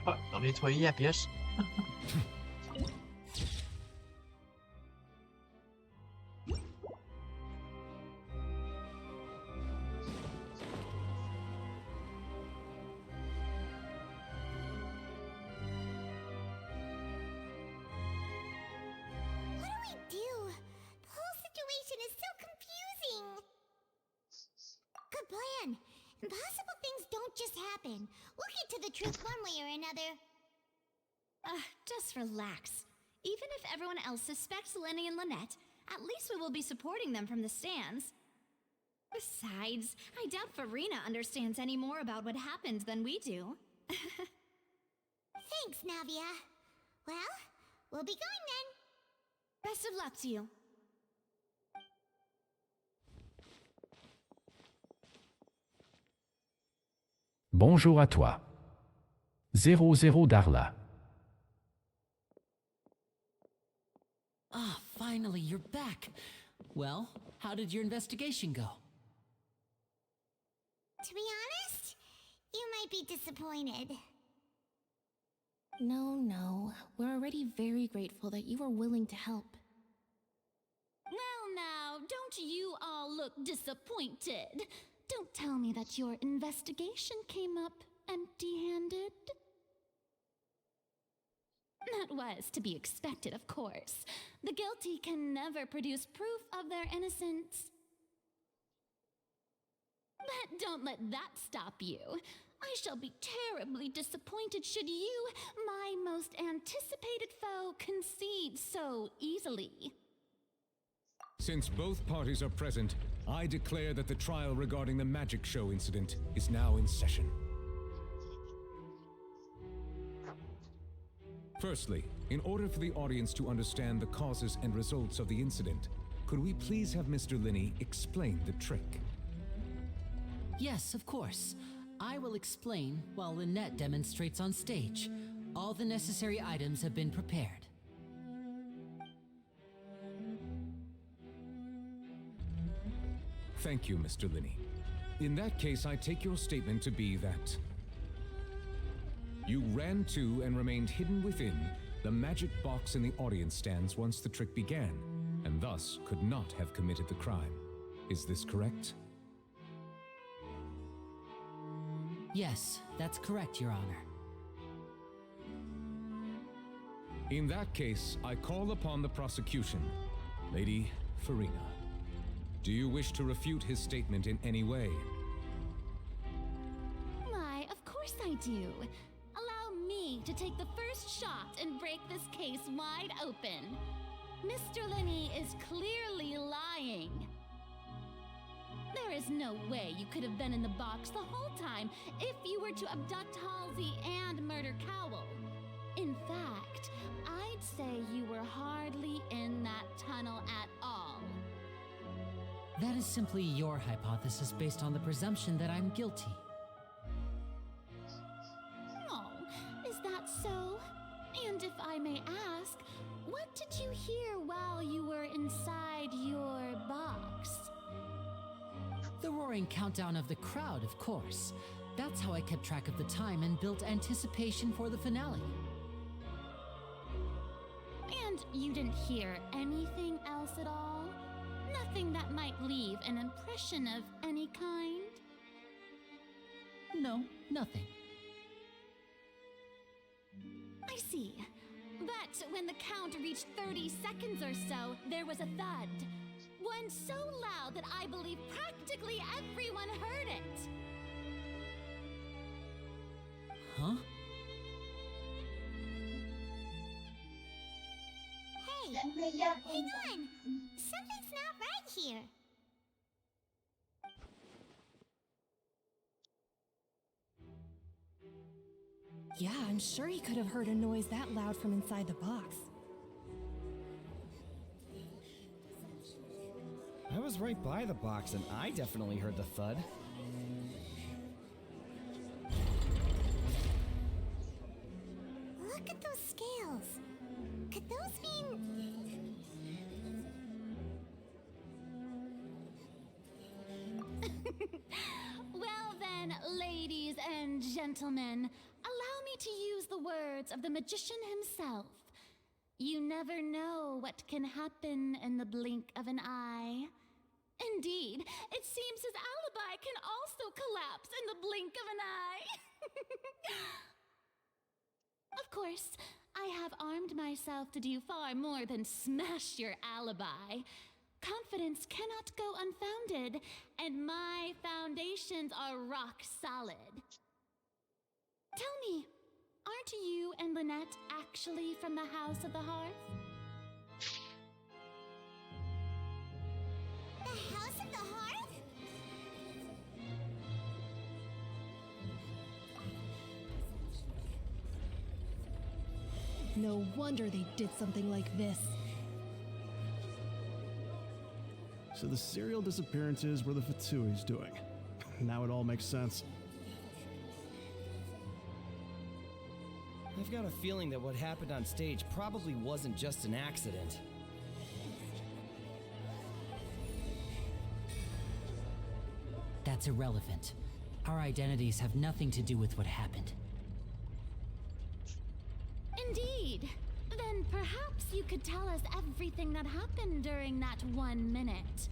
Ah, on a nettoyé la pièce. Impossible things don't just happen. We'll get to the truth one way or another. Just relax. Even if everyone else suspects Lenny and Lynette, at least we will be supporting them from the stands. Besides, I doubt Farina understands any more about what happened than we do. Thanks, Navia. Well, we'll be going then. Best of luck to you. Bonjour à toi. 00 Darla. Ah, finally, you're back. Well, how did your investigation go? To be honest, you might be disappointed. No. We're already very grateful that you were willing to help. Well, now, don't Don't you all look disappointed? Don't tell me that your investigation came up empty-handed. That was to be expected, of course. The guilty can never produce proof of their innocence. But don't let that stop you. I shall be terribly disappointed should you, my most anticipated foe, concede so easily. Since both parties are present, I declare that the trial regarding the magic show incident is now in session. Firstly, in order for the audience to understand the causes and results of the incident, could we please have Mr. Linney explain the trick? Yes, of course. I will explain while Lynette demonstrates on stage. All the necessary items have been prepared. Thank you, Mr. Linney. In that case, I take your statement to be that you ran to and remained hidden within the magic box in the audience stands once the trick began, and thus could not have committed the crime. Is this correct? Yes, that's correct, Your Honor. In that case, I call upon the prosecution. Lady Farina, do you wish to refute his statement in any way? Why, of course I do. Allow me to take the first shot and break this case wide open. Mr. Linney is clearly lying. There is no way you could have been in the box the whole time if you were to abduct Halsey and murder Cowell. In fact, I'd say you were hardly in that tunnel at all. That is simply your hypothesis based on the presumption that I'm guilty. Oh, is that so? And if I may ask, what did you hear while you were inside your box? The roaring countdown of the crowd, of course. That's how I kept track of the time and built anticipation for the finale. And you didn't hear anything else at all? Nothing that might leave an impression of any kind? No, nothing. I see. But when the count reached 30 seconds or so, there was a thud. One so loud that I believe practically everyone heard it. Huh? Hey, hang on. Something's not right here. Yeah, I'm sure he could have heard a noise that loud from inside the box. I was right by the box and I definitely heard the thud. Look at those scales. Could those mean... Well then, ladies and gentlemen, allow me to use the words of the magician himself. You never know what can happen in the blink of an eye. Indeed, it seems his alibi can also collapse in the blink of an eye. Of course, I have armed myself to do far more than smash your alibi. Confidence cannot go unfounded, and my foundations are rock solid. Tell me, aren't you and Lynette actually from the House of the Hearth? The House of the Hearth? No wonder they did something like this. So the serial disappearances were the Fatsui's doing. Now it all makes sense. I've got a feeling that what happened on stage probably wasn't just an accident. That's irrelevant. Our identities have nothing to do with what happened. Indeed. Then perhaps you could tell us everything that happened during that 1 minute.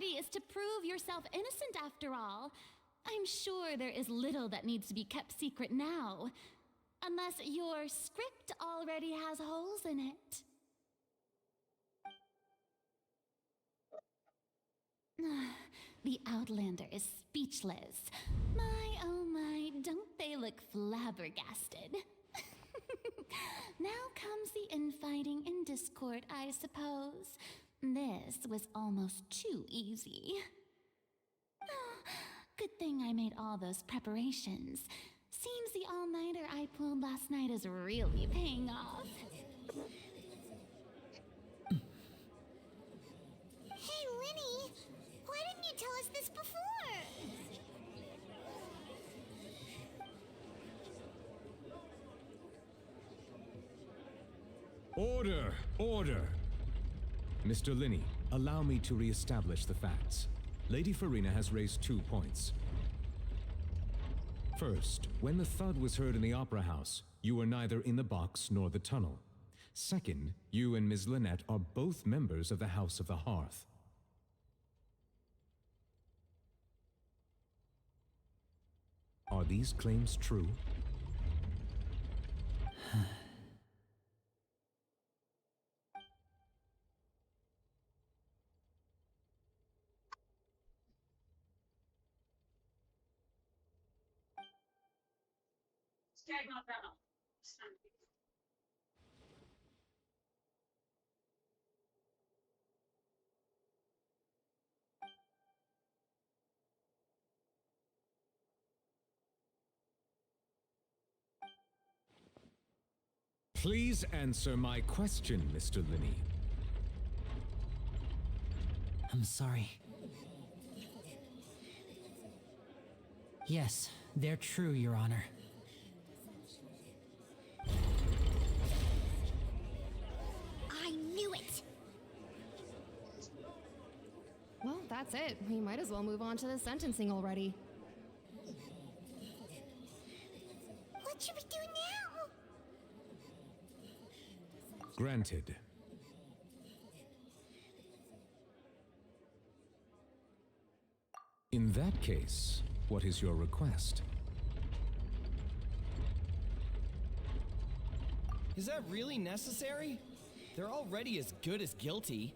party is to prove yourself innocent after all. I'm sure there is little that needs to be kept secret now. Unless your script already has holes in it. The Outlander is speechless. My, oh my, don't they look flabbergasted? Now comes the infighting and discord, I suppose. This was almost too easy. Good thing I made all those preparations. Seems the all-nighter I pulled last night is really paying off. Hey, Linny! Why didn't you tell us this before? Order! Order! Mr. Linney, allow me to re-establish the facts. Lady Farina has raised 2 points. First, when the thud was heard in the Opera House, you were neither in the box nor the tunnel. Second, you and Ms. Lynette are both members of the House of the Hearth. Are these claims true? Please answer my question, Mr. Linney. I'm sorry. Yes, they're true, Your Honor. I knew it! Well, that's it. We might as well move on to the sentencing already. What should we do now? Granted. In that case, what is your request? Is that really necessary? They're already as good as guilty.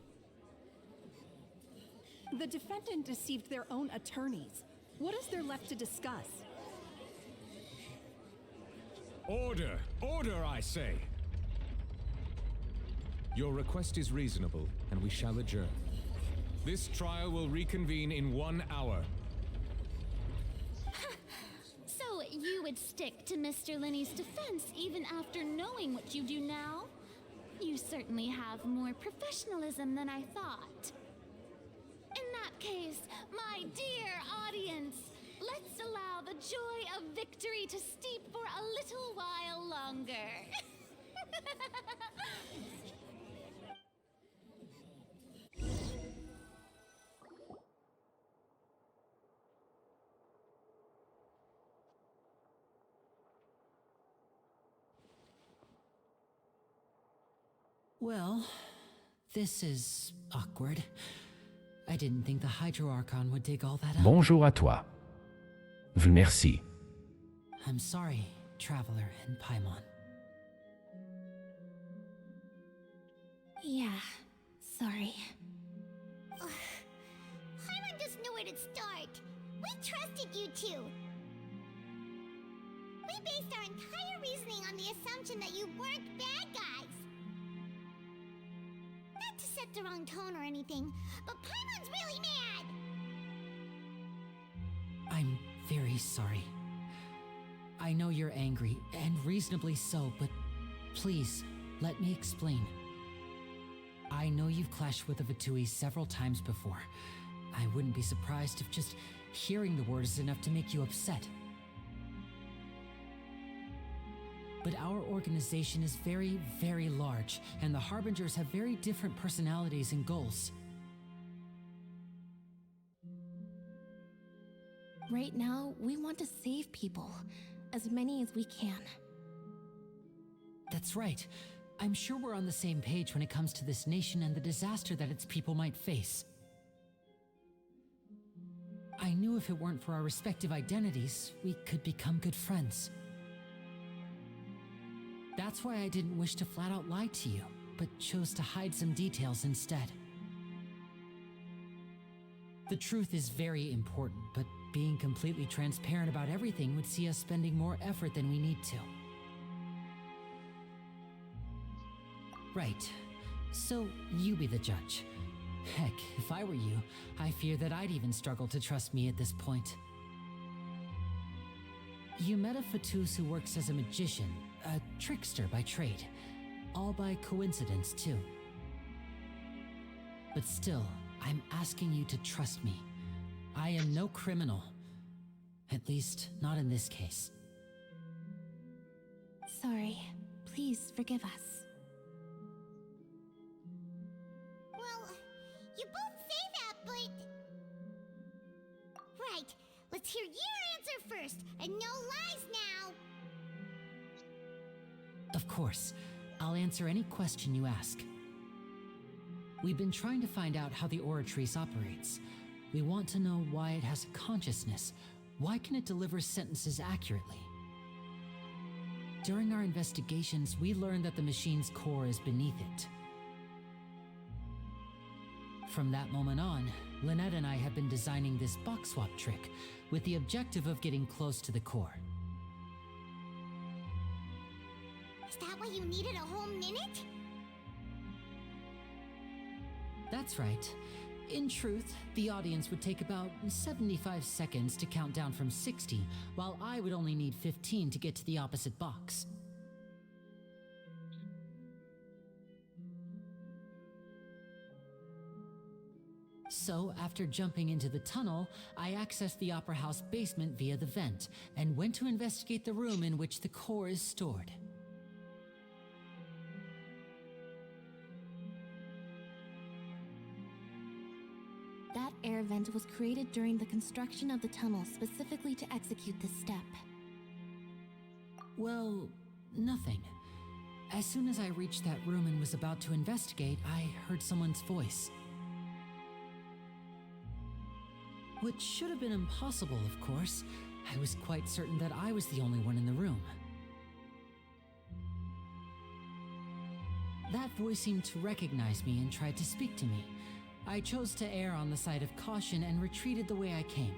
The defendant deceived their own attorneys. What is there left to discuss? Order! Order, I say! Your request is reasonable, and we shall adjourn. This trial will reconvene in 1 hour. So you would stick to Mr. Linney's defense even after knowing what you do now? You certainly have more professionalism than I thought. In that case, my dear audience, let's allow the joy of victory to steep for a little while longer. Well, this is awkward. I didn't think the Hydro Archon would dig all that up. Bonjour à toi. Merci. I'm sorry, Traveler and Paimon. Yeah, sorry. Paimon just knew where to start. We trusted you two. We based our entire reasoning on the assumption that you weren't bad guys. Not to set the wrong tone or anything, but Paimon's really mad! I'm very sorry. I know you're angry, and reasonably so, but please, let me explain. I know you've clashed with the Vitui several times before. I wouldn't be surprised if just hearing the word is enough to make you upset. But our organization is very, very large, and the Harbingers have very different personalities and goals. Right now, we want to save people. As many as we can. That's right. I'm sure we're on the same page when it comes to this nation and the disaster that its people might face. I knew if it weren't for our respective identities, we could become good friends. That's why I didn't wish to flat out lie to you, but chose to hide some details instead. The truth is very important, but being completely transparent about everything would see us spending more effort than we need to. Right. So you be the judge. Heck, if I were you, I fear that I'd even struggle to trust me at this point. You met a Fatus who works as a magician, a trickster by trade. All by coincidence, too. But still, I'm asking you to trust me. I am no criminal. At least, not in this case. Sorry. Please forgive us. Well, you both say that, but... Right, let's hear your answer first, and no lies now! Of course. I'll answer any question you ask. We've been trying to find out how the Oratrice operates. We want to know why it has a consciousness. Why can it deliver sentences accurately? During our investigations, we learned that the machine's core is beneath it. From that moment on, Lynette and I have been designing this box swap trick with the objective of getting close to the core. Is that why you needed a whole minute? That's right. In truth, the audience would take about 75 seconds to count down from 60, while I would only need 15 to get to the opposite box. So, after jumping into the tunnel, I accessed the Opera House basement via the vent, and went to investigate the room in which the core is stored. That air vent was created during the construction of the tunnel specifically to execute this step. Well, nothing. As soon as I reached that room and was about to investigate, I heard someone's voice. Which should have been impossible, of course. I was quite certain that I was the only one in the room. That voice seemed to recognize me and tried to speak to me. I chose to err on the side of caution and retreated the way I came.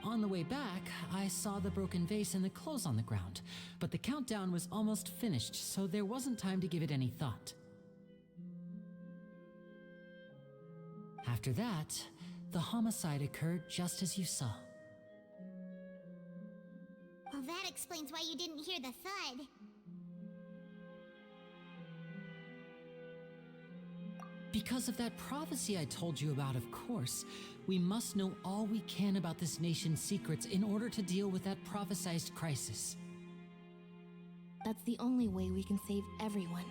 On the way back, I saw the broken vase and the clothes on the ground, but the countdown was almost finished, so there wasn't time to give it any thought. After that, the homicide occurred just as you saw. Well, that explains why you didn't hear the thud. Because of that prophecy I told you about, of course. We must know all we can about this nation's secrets in order to deal with that prophesized crisis. That's the only way we can save everyone.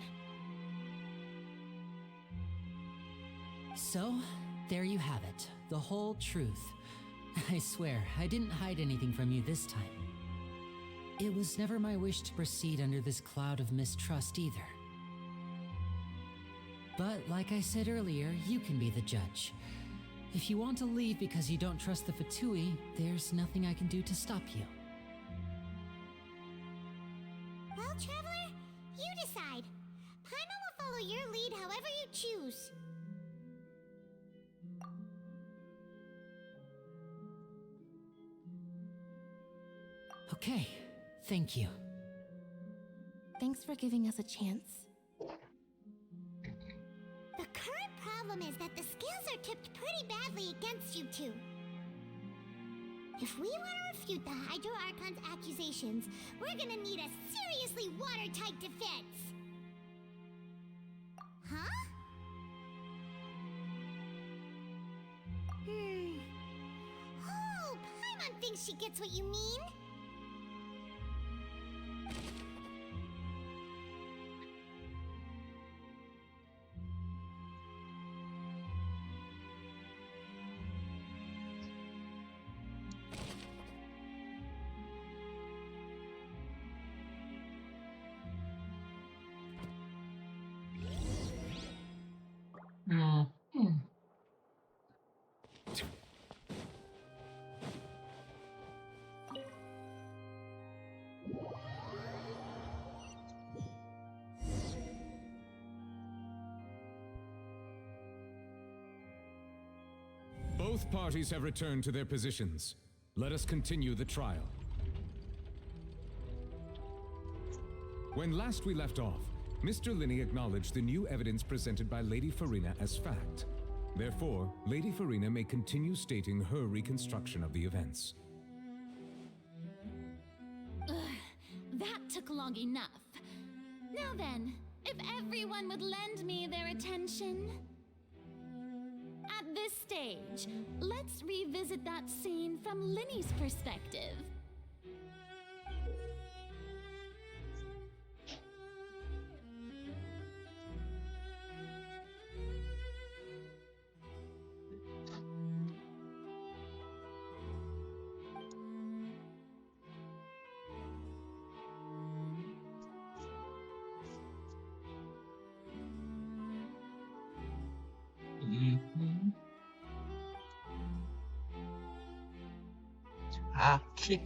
So, there you have it. The whole truth. I swear, I didn't hide anything from you this time. It was never my wish to proceed under this cloud of mistrust either. But like I said earlier, you can be the judge. If you want to leave because you don't trust the Fatui, there's nothing I can do to stop you. Well, Traveler, you decide. Paimon will follow your lead however you choose. Okay, thank you. Thanks for giving us a chance. The current problem is that the scales are tipped pretty badly against you two. If we want to refute the Hydro Archon's accusations, we're gonna need a seriously watertight defense. Huh? Oh, Paimon thinks she gets what you mean. Both parties have returned to their positions. Let us continue the trial. When last we left off, Mr. Linney acknowledged the new evidence presented by Lady Farina as fact. Therefore, Lady Farina may continue stating her reconstruction of the events. Ugh, that took long enough. Now then, if everyone would lend me their attention. At this stage, let's revisit that scene from Linney's perspective. Ah, ok.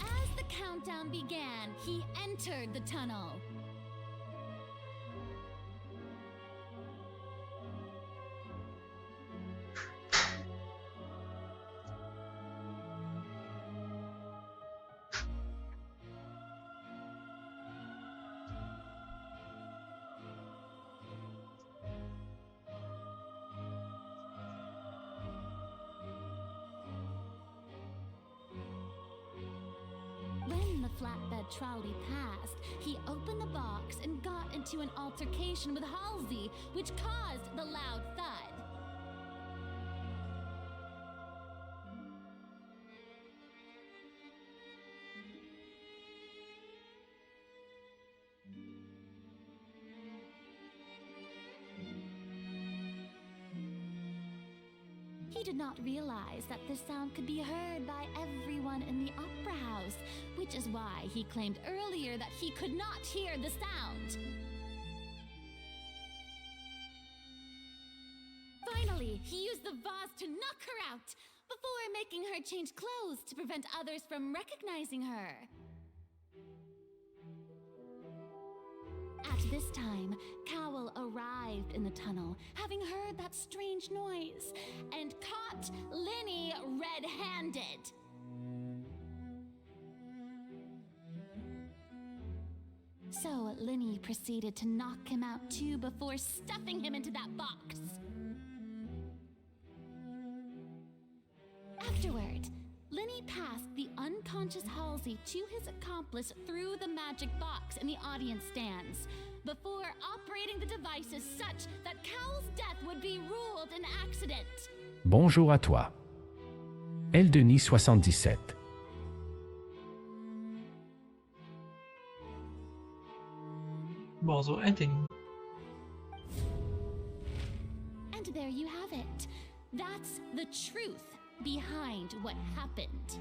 As the countdown began, he entered the tunnel. When the flatbed trolley passed, he opened the box and got into an altercation with Halsey, which caused the loud thud. He did not realize that this sound could be heard by everyone in the opera house, which is why he claimed earlier that he could not hear the sound. Finally, he used the vase to knock her out, before making her change clothes to prevent others from recognizing her. At this time, Cowell arrived in the tunnel, having heard that strange noise, and caught Linney red-handed. So Linney proceeded to knock him out too before stuffing him into that box. Afterward, Linney passed the unconscious Halsey to his accomplice through the magic box in the audience stands, before operating the devices such that Cowell's death would be ruled an accident. Bonjour à toi. L. Denis 77. Bonjour, Anthony. And there you have it. That's the truth behind what happened.